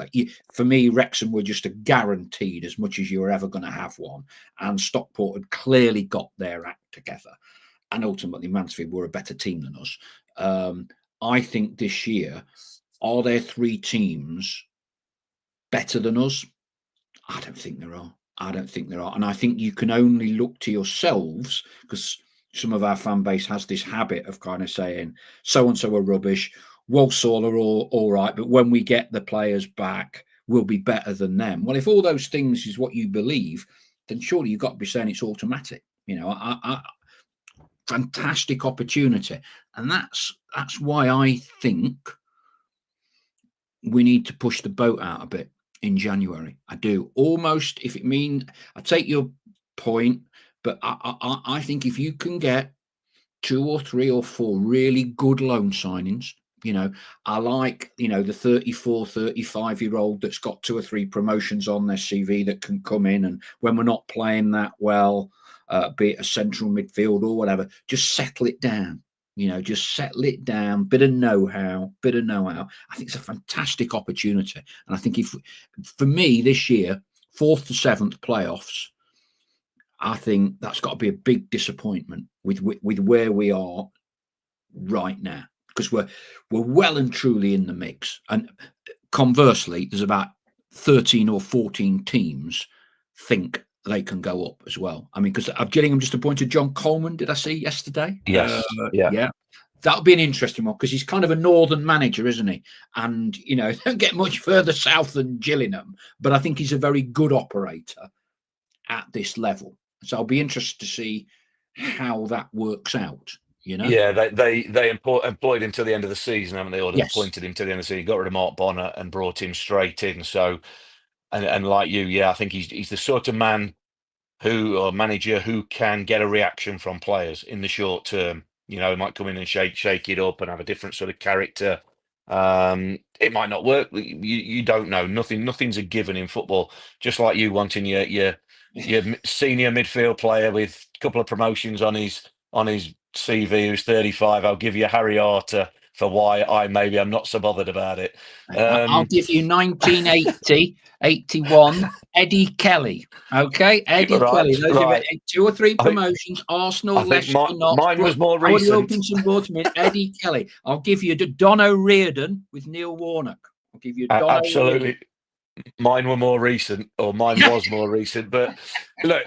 For me, Wrexham were just a guaranteed as much as you were ever going to have one. And Stockport had clearly got their act together. And ultimately, Mansfield were a better team than us. I think this year, are there 3 teams better than us? I don't think there are. And I think you can only look to yourselves, because some of our fan base has this habit of kind of saying, so-and-so are rubbish, Walsall are all right, but when we get the players back, we'll be better than them. Well, if all those things is what you believe, then surely you've got to be saying it's automatic. Fantastic opportunity. And that's why I think we need to push the boat out a bit in January. I do. Almost, if it means, I take your point, but I think if you can get 2 or 3 or 4 really good loan signings, I like, the 34, 35-year-old that's got 2 or 3 promotions on their CV that can come in, and when we're not playing that well, be it a central midfield or whatever, just settle it down. Just settle it down, bit of know-how. I think it's a fantastic opportunity. And I think for me this year, 4th to 7th playoffs, I think that's got to be a big disappointment with where we are right now, because we're well and truly in the mix. And conversely, there's about 13 or 14 teams think they can go up as well. I mean, because Gillingham just appointed John Coleman, did I see yesterday? Yes. Yeah. That'll be an interesting one because he's kind of a northern manager, isn't he? And, don't get much further south than Gillingham, but I think he's a very good operator at this level. So I'll be interested to see how that works out. You know. Yeah, they employed him till the end of the season, haven't they? Or Yes. appointed him till the end of the season. Got rid of Mark Bonner and brought him straight in. So, and like you, yeah, I think he's the sort of man or manager who can get a reaction from players in the short term. You know, he might come in and shake it up and have a different sort of character. It might not work. You don't know. Nothing's a given in football. Just like you wanting your senior midfield player with a couple of promotions on his CV who's 35. I'll give you Harry Arter for why I'm not so bothered about it. I'll give you 1980, 81, Eddie Kelly. Okay, Eddie Kelly. Those are Right. 2 or 3 I think promotions: Arsenal, I think Leicester, Notts, mine was more Howard recent. Wilkinson, Waterman, Eddie Kelly. I'll give you Don O'Riordan with Neil Warnock. I'll give you Don Absolutely. O'Riordan. Mine were more recent, or mine was more recent. But look,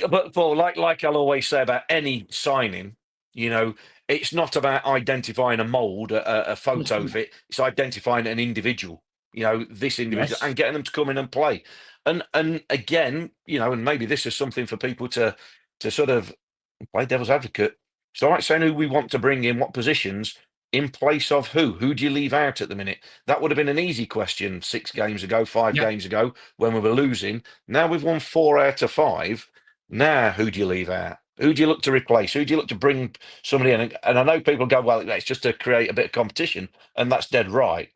but Paul, like I'll always say about any signing, you know, it's not about identifying a mould, a photo fit. It's identifying an individual. You know, this individual, Yes. and getting them to come in and play. And again, you know, and maybe this is something for people to sort of play devil's advocate. It's all right saying who we want to bring in, what positions, in place of who. Who do you leave out at the minute? That would have been an easy question 6 games ago, 5 Yeah. games ago, when we were losing. Now we've won 4 out of 5. Now, who do you leave out? Who do you look to replace? Who do you look to bring somebody in? And I know people go, well, it's just to create a bit of competition, and that's dead right.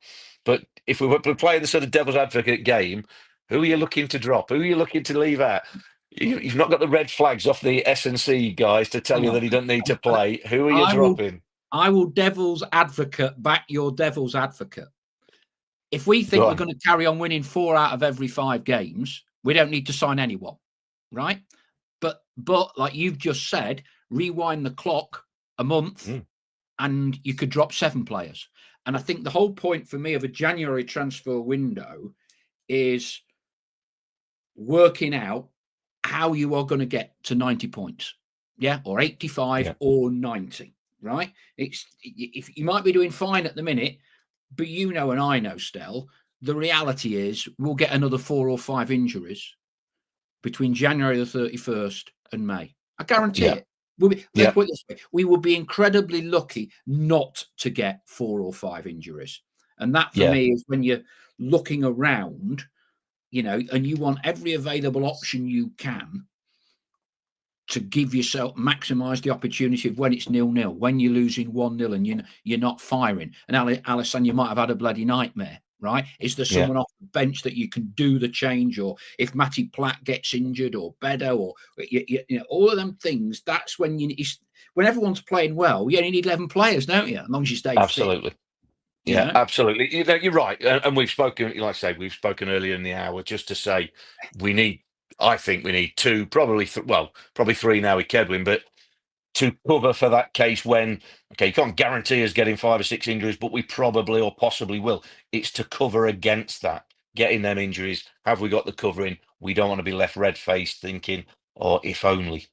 But if we were playing the sort of devil's advocate game, who are you looking to drop? Who are you looking to leave out? You've not got the red flags off the S&C guys to tell Hang you on. that he doesn't need to play. Who are you dropping? I will devil's advocate back your devil's advocate. If we think we're going to carry on winning 4 out of every 5 games, we don't need to sign anyone, right? But like you've just said, rewind the clock a month and you could drop 7 players. And I think the whole point for me of a January transfer window is working out how you are going to get to 90 points. Yeah, or 85 or 90, right? If you might be doing fine at the minute, but you know, and I know, Stell, the reality is we'll get another 4 or 5 injuries between January the 31st and May. I guarantee it. Let's put it this way. We will be incredibly lucky not to get 4 or 5 injuries. And that for me is when you're looking around, you know, and you want every available option you can to give yourself, maximize the opportunity of when it's 0-0, when you're losing 1-0 and you're not firing. And Alison, you might have had a bloody nightmare, right? Is there someone off the bench that you can do the change, or if Matty Platt gets injured, or Bedo, or you know, all of them things? That's when when everyone's playing well, you only need 11 players, don't you? As long as you stay Absolutely. fit. Yeah, absolutely. You're right. And we've spoken, like I say, we've spoken earlier in the hour just to say I think we need 2, probably 3 now with Kedwin, but to cover for that case when, okay, you can't guarantee us getting 5 or 6 injuries, but we probably or possibly will. It's to cover against that, getting them injuries. Have we got the covering? We don't want to be left red-faced thinking, oh, if only,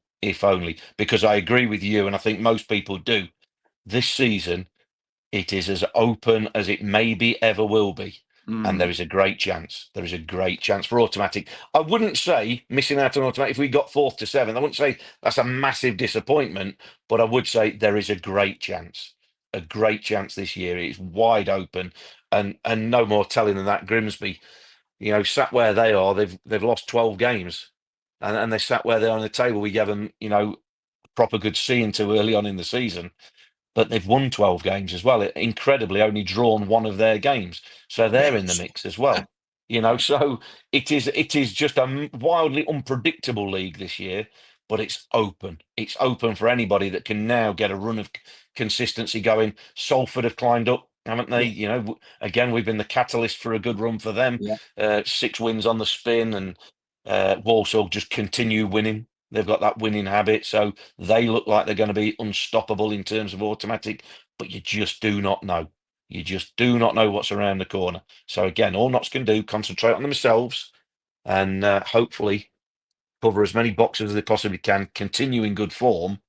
because I agree with you, and I think most people do. This season, it is as open as it maybe ever will be. And there is a great chance. There is a great chance for automatic. I wouldn't say missing out on automatic if we got 4th to 7th. I wouldn't say that's a massive disappointment, but I would say there is a great chance. A great chance this year. It's wide open, and no more telling than that. Grimsby, you know, sat where they are, they've lost 12 games, and they sat where they are on the table. We gave them, you know, proper good seeing to early on in the season. But they've won 12 games as well. Incredibly, only drawn 1 of their games, so they're in the mix as well. You know, so it is just a wildly unpredictable league this year, but it's open. It's open for anybody that can now get a run of consistency going. Salford have climbed up, haven't they? You know, again, we've been the catalyst for a good run for them. 6 wins on the spin, and Walsall just continue winning. They've got that winning habit, so they look like they're going to be unstoppable in terms of automatic, but you just do not know. You just do not know what's around the corner. So again, all Notts can do, concentrate on themselves, and hopefully cover as many boxes as they possibly can, continue in good form,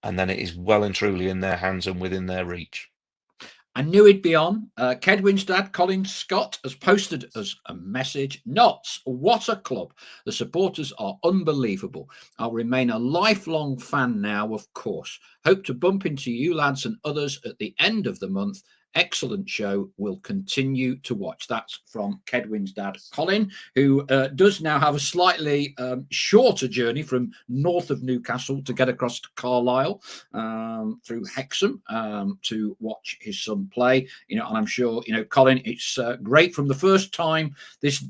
and then it is well and truly in their hands and within their reach. I knew he'd be on. Kedwin's dad, Colin Scott, has posted us a message. Notts, what a club. The supporters are unbelievable. I'll remain a lifelong fan now, of course. Hope to bump into you lads and others at the end of the month. Excellent show. We'll continue to watch. That's from Kedwin's dad, Colin, who does now have a slightly shorter journey from north of Newcastle to get across to Carlisle through Hexham to watch his son play. And I'm sure, Colin, it's great from the first time this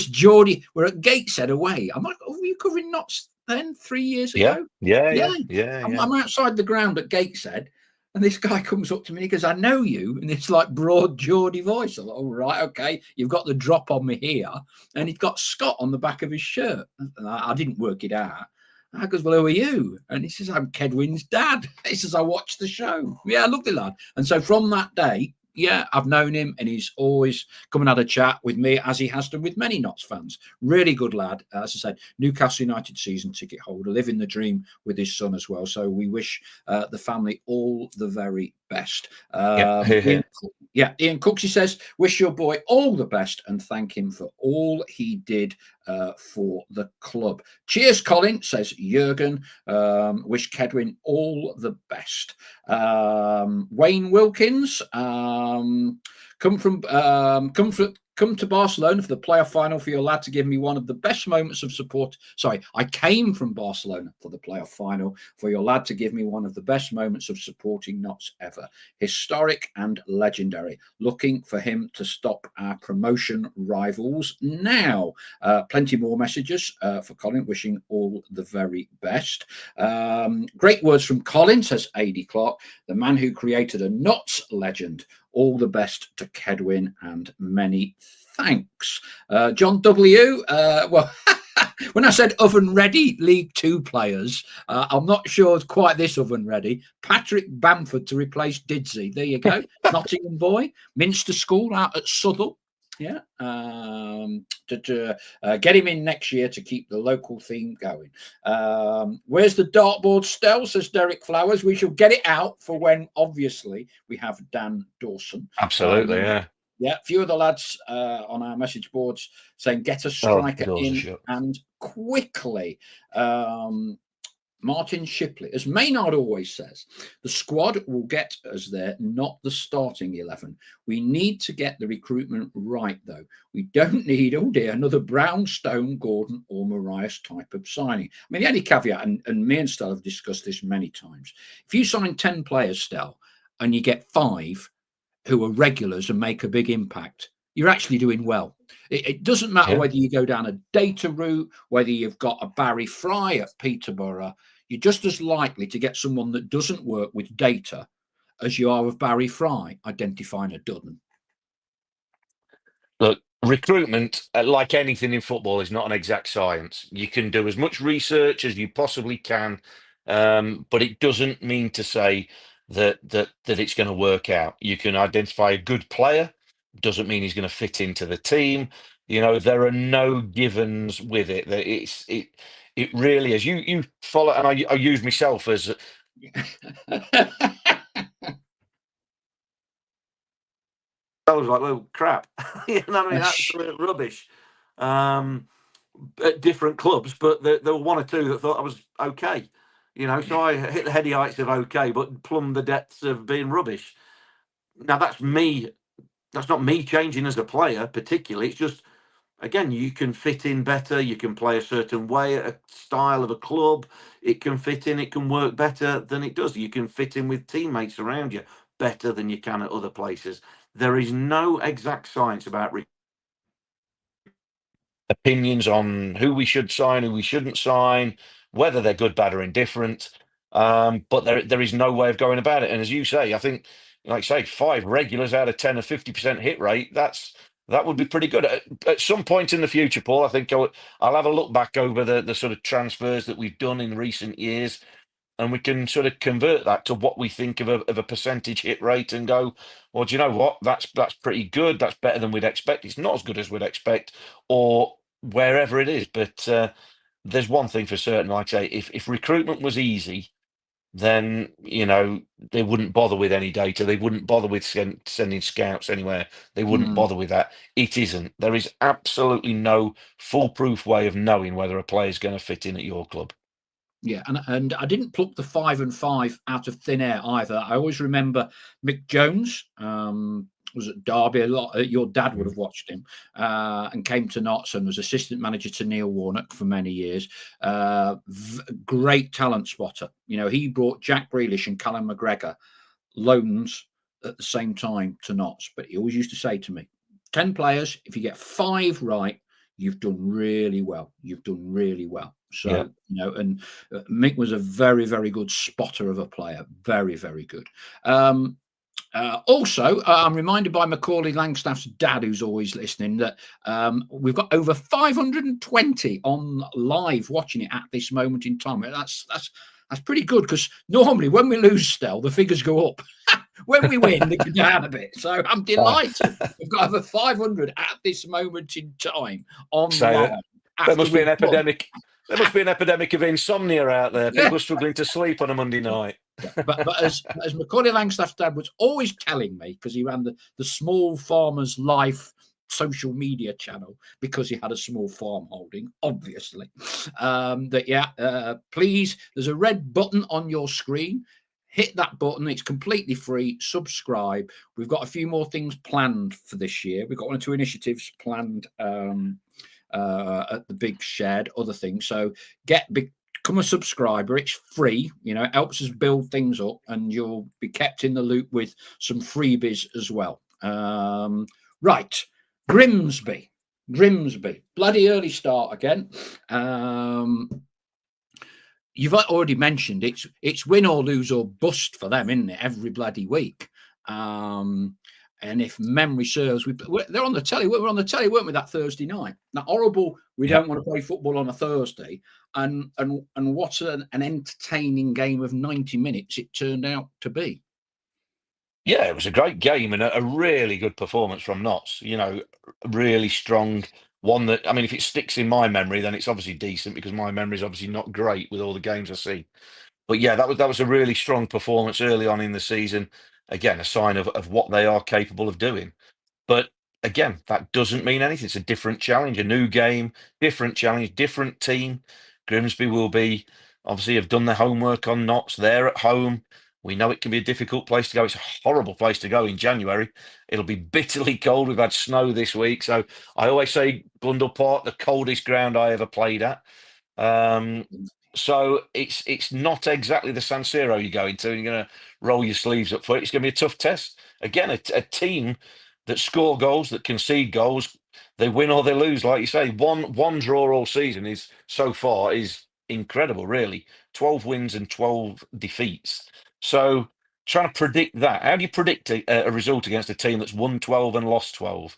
Geordie, we're at Gateshead away. I'm like, were you covering Notts then 3 years ago? Yeah. I'm outside the ground at Gateshead. And this guy comes up to me and he goes, I know you. And it's like broad Geordie voice. I'm like, all right, okay. You've got the drop on me here. And he's got Scott on the back of his shirt. And I didn't work it out. I goes, well, who are you? And he says, I'm Kedwin's dad. He says, I watched the show. Yeah, lovely lad. And so from that day, yeah, I've known him and he's always come and had a chat with me, as he has done with many Notts fans. Really good lad. As I said, Newcastle United season ticket holder, living the dream with his son as well. So we wish the family all the very best. Ian Cooksey says, wish your boy all the best and thank him for all he did for the club. Cheers, Colin, says Jurgen. Wish Kedwin all the best. Wayne Wilkins, come to Barcelona for the playoff final for your lad to give me one of the best moments of support. Sorry, I came from Barcelona for the playoff final for your lad to give me one of the best moments of supporting Notts ever. Historic and legendary. Looking for him to stop our promotion rivals now. Plenty more messages for Colin, wishing all the very best. Great words from Colin, says A.D. Clark, the man who created a Notts legend. All the best to Kedwin and many thanks. John W. Well, when I said oven ready League Two players, I'm not sure it's quite this oven ready. Patrick Bamford to replace Didsey. There you go. Nottingham boy. Minster School out at Southall. Yeah. To get him in next year to keep the local theme going. Where's the dartboard, Stell, says Derek Flowers. We shall get it out for when, obviously, we have Dan Dawson. Absolutely, yeah. Yeah, a few of the lads on our message boards saying get a striker in and quickly. Martin Shipley, as Maynard always says, the squad will get us there, not the starting 11. We need to get the recruitment right, though. We don't need, oh dear, another Brownstone, Gordon or Marias type of signing. I mean, the only caveat, and me and Stell have discussed this many times, if you sign 10 players, Stell, and you get 5 who are regulars and make a big impact, you're actually doing well. It doesn't matter whether you go down a data route, whether you've got a Barry Fry at Peterborough, you're just as likely to get someone that doesn't work with data as you are with Barry Fry identifying a dud. Look, recruitment, like anything in football, is not an exact science. You can do as much research as you possibly can, but it doesn't mean to say that it's going to work out. You can identify a good player, doesn't mean he's going to fit into the team. There are no givens with it. It really is. You follow, and I use myself as. I was like, well, crap. Absolute rubbish. At different clubs, but there were one or two that thought I was okay. So I hit the heady heights of okay, but plumbed the depths of being rubbish. Now that's me. That's not me changing as a player particularly. It's just, again, you can fit in better. You can play a certain way, a style of a club. It can fit in. It can work better than it does. You can fit in with teammates around you better than you can at other places. There is no exact science about opinions on who we should sign, who we shouldn't sign, whether they're good, bad, or indifferent. But there is no way of going about it. And as you say, I think, like say, 5 regulars out of 10, a 50% hit rate. That would be pretty good. At some point in the future, Paul, I think I'll have a look back over the sort of transfers that we've done in recent years, and we can sort of convert that to what we think of a percentage hit rate and go, well, do you know what? That's pretty good. That's better than we'd expect. It's not as good as we'd expect, or wherever it is. But there's one thing for certain, like I say, if recruitment was easy, then, they wouldn't bother with any data. They wouldn't bother with sending scouts anywhere. They wouldn't bother with that. It isn't. There is absolutely no foolproof way of knowing whether a player is going to fit in at your club. Yeah, and I didn't pluck the 5 and 5 out of thin air either. I always remember Mick Jones was at Derby a lot. Your dad would have watched him and came to Notts and was assistant manager to Neil Warnock for many years. Great talent spotter. He brought Jack Grealish and Callum McGregor loans at the same time to Notts. But he always used to say to me, 10 players, if you get 5 right, you've done really well. You've done really well. So, and Mick was a very, very good spotter of a player. Very, very good. Also, I'm reminded by Macaulay Langstaff's dad, who's always listening, that we've got over 520 on live watching it at this moment in time. That's pretty good, because normally when we lose, Stell, the figures go up. When we win, they go down a bit. So I'm delighted. We've got over 500 at this moment in time on live. There must be an epidemic. There must be an epidemic of insomnia out there. People are struggling to sleep on a Monday night. But as Macaulay Langstaff's dad was always telling me, because he ran the Small Farmers Life social media channel, because he had a small farm holding, obviously, please, there's a red button on your screen. Hit that button. It's completely free. Subscribe. We've got a few more things planned for this year. We've got 1 or 2 initiatives planned at the big shed, other things. So become a subscriber. It's free. It helps us build things up, and you'll be kept in the loop with some freebies as well. Right. Grimsby. Bloody early start again. You've already mentioned it's win or lose or bust for them, isn't it? Every bloody week. And if memory serves, they're on the telly. We're on the telly, weren't we, that Thursday night? Now, horrible. We don't want to play football on a Thursday, and what an entertaining game of 90 minutes it turned out to be. Yeah, it was a great game and a really good performance from Notts. Really strong. One that, if it sticks in my memory, then it's obviously decent, because my memory is obviously not great with all the games I see. But yeah, that was a really strong performance early on in the season. Again, a sign of what they are capable of doing. But again, that doesn't mean anything. It's a different challenge, a new game, different challenge, different team. Grimsby will obviously have done their homework on Notts. They're at home. We know it can be a difficult place to go. It's a horrible place to go in January. It'll be bitterly cold. We've had snow this week. So I always say Blundell Park, the coldest ground I ever played at. So it's not exactly the San Siro you go into, and you're going to roll your sleeves up for it. It's going to be a tough test. Again, a team that score goals, that concede goals, they win or they lose. Like you say, one draw all season is incredible, really. 12 wins and 12 defeats. So trying to predict that. How do you predict a result against a team that's won 12 and lost 12?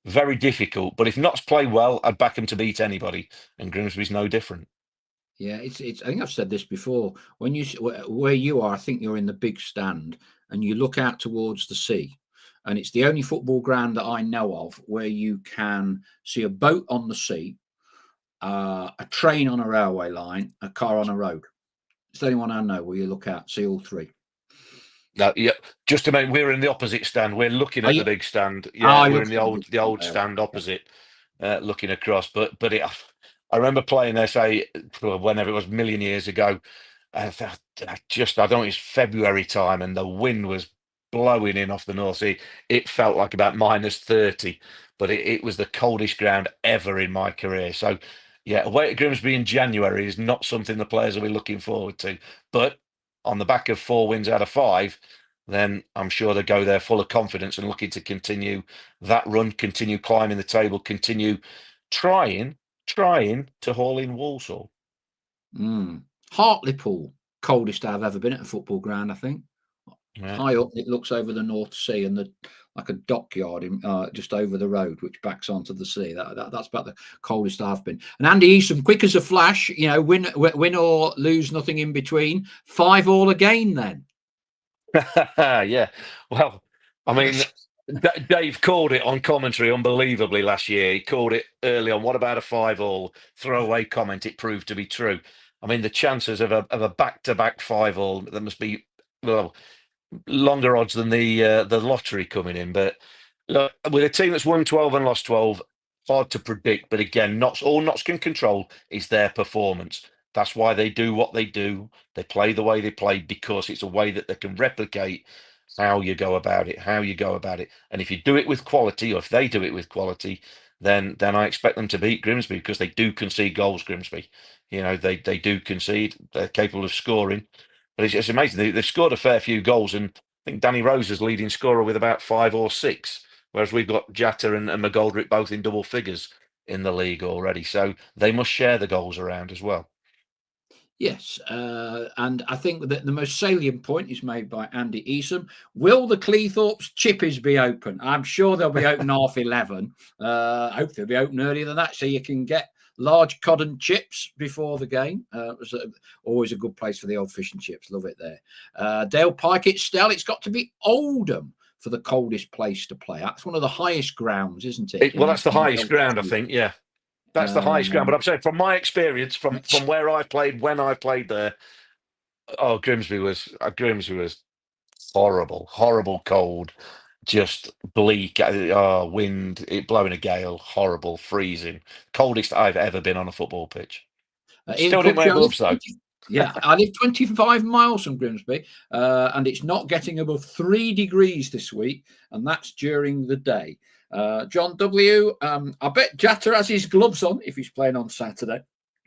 Very difficult. But if Notts play well, I'd back them to beat anybody, and Grimsby's no different. Yeah, it's. I think I've said this before. When where you are, I think you're in the big stand, and you look out towards the sea, and it's the only football ground that I know of where you can see a boat on the sea, a train on a railway line, a car on a road. It's the only one I know where you look out, see all three. Yeah, just a minute. We're in the opposite stand. We're looking at the big stand. Yeah, we're in the old stand opposite, looking across. But I remember playing there, say, whenever it was, a million years ago. I don't know, it's February time, and the wind was blowing in off the North Sea. It felt like about -30, but it was the coldest ground ever in my career. So, yeah, away at Grimsby in January is not something the players will be looking forward to. But on the back of 4 wins out of 5, then I'm sure they go there full of confidence and looking to continue that run, continue climbing the table, continue trying to haul in Walsall. Hartlepool, coldest I've ever been at a football ground, I think. Yeah. High up, it looks over the North Sea, and like a dockyard just over the road, which backs onto the sea. That's about the coldest I've been. And Andy Easton, quick as a flash, win or lose, nothing in between. 5-5 again, then. Yeah. Well, Dave called it on commentary unbelievably last year. He called it early on. What about a 5-5 throwaway comment? It proved to be true. I mean, the chances of a back-to-back 5-all, there must be, well, longer odds than the lottery coming in. But look, with a team that's won 12 and lost 12, hard to predict. But again, all Notts can control is their performance. That's why they do what they do. They play the way they play because it's a way that they can replicate how you go about it, And if you do it with quality, or if they do it with quality, then I expect them to beat Grimsby, because they do concede goals, Grimsby. They do concede. They're capable of scoring. But it's amazing. They've scored a fair few goals, and I think Danny Rose is leading scorer with about 5 or 6, whereas we've got Jatta and McGoldrick both in double figures in the league already. So they must share the goals around as well. Yes, and I think that the most salient point is made by Andy Eason. Will the Cleethorpes chippies be open? I'm sure they'll be open 11:30. Hopefully they'll be open earlier than that, so you can get large cod and chips before the game. It's always a good place for the old fish and chips. Love it there. Dale Pike, it's got to be Oldham for the coldest place to play. That's one of the highest grounds, isn't it? Well, that's the highest ground, I think. Yeah. That's the highest ground, but I'm saying from my experience, from where I played, when I played there, Grimsby was horrible cold, just bleak. Wind, it blowing a gale, horrible, freezing, coldest I've ever been on a football pitch. Still didn't wear gloves though. Yeah, I live 25 miles from Grimsby, and it's not getting above 3 degrees this week, and that's during the day. John W. I bet Jatta has his gloves on if he's playing on Saturday.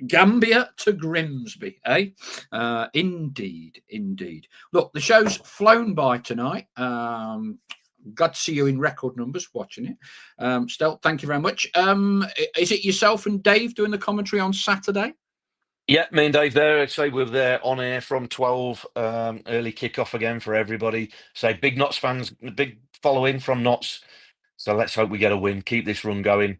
Gambia to Grimsby, eh? Indeed. Look, the show's flown by tonight. Glad to see you in record numbers watching it. Stel, thank you very much. Is it yourself and Dave doing the commentary on Saturday? Yeah, me and Dave there. I'd say we're there on air from 12. Early kickoff again for everybody. Say big Notts fans, big following from Notts. So let's hope we get a win. Keep this run going.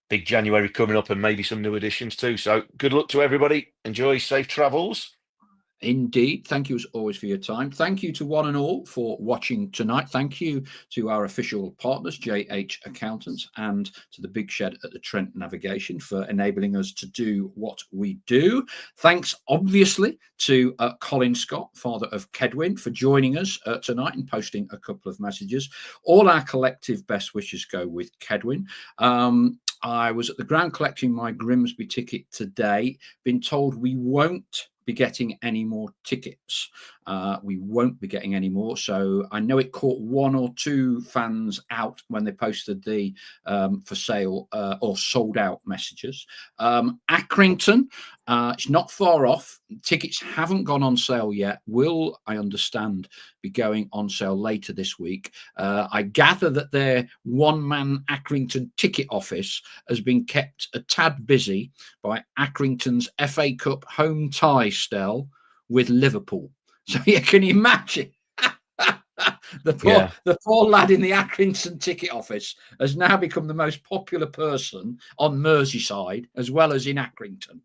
Big January coming up, and maybe some new additions too. So good luck to everybody. Enjoy, safe travels. Indeed. Thank you as always for your time. Thank you to one and all for watching tonight. Thank you to our official partners, JH Accountants, and to the Big Shed at the Trent Navigation for enabling us to do what we do. Thanks, obviously, to Colin Scott, father of Kedwin, for joining us tonight and posting a couple of messages. All our collective best wishes go with Kedwin. I was at the ground collecting my Grimsby ticket today. Been told we won't be getting any more tickets. We won't be getting any more. So I know it caught 1 or 2 fans out when they posted the for sale or sold out messages. Accrington, it's not far off. Tickets haven't gone on sale yet. Will, I understand, be going on sale later this week. I gather that their one-man Accrington ticket office has been kept a tad busy by Accrington's FA Cup home tie, Stell, with Liverpool. So you can imagine the poor lad in the Accrington ticket office has now become the most popular person on Merseyside as well as in Accrington,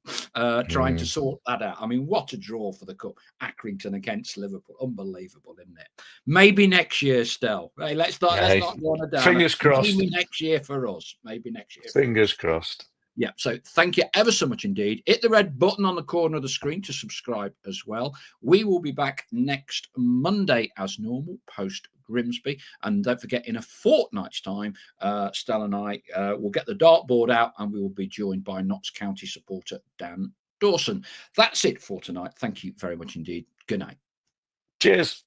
trying to sort that out. I mean, what a draw for the cup! Accrington against Liverpool, unbelievable, isn't it? Maybe next year, Stell. Hey, let's not go on a downer. Fingers crossed. Maybe next year for us. Maybe next year. Fingers crossed. Yeah, so thank you ever so much indeed. Hit the red button on the corner of the screen to subscribe as well. We will be back next Monday as normal, post Grimsby. And don't forget, in a fortnight's time, Stella and I will get the dartboard out and we will be joined by Notts County supporter Dan Dawson. That's it for tonight. Thank you very much indeed. Good night. Cheers.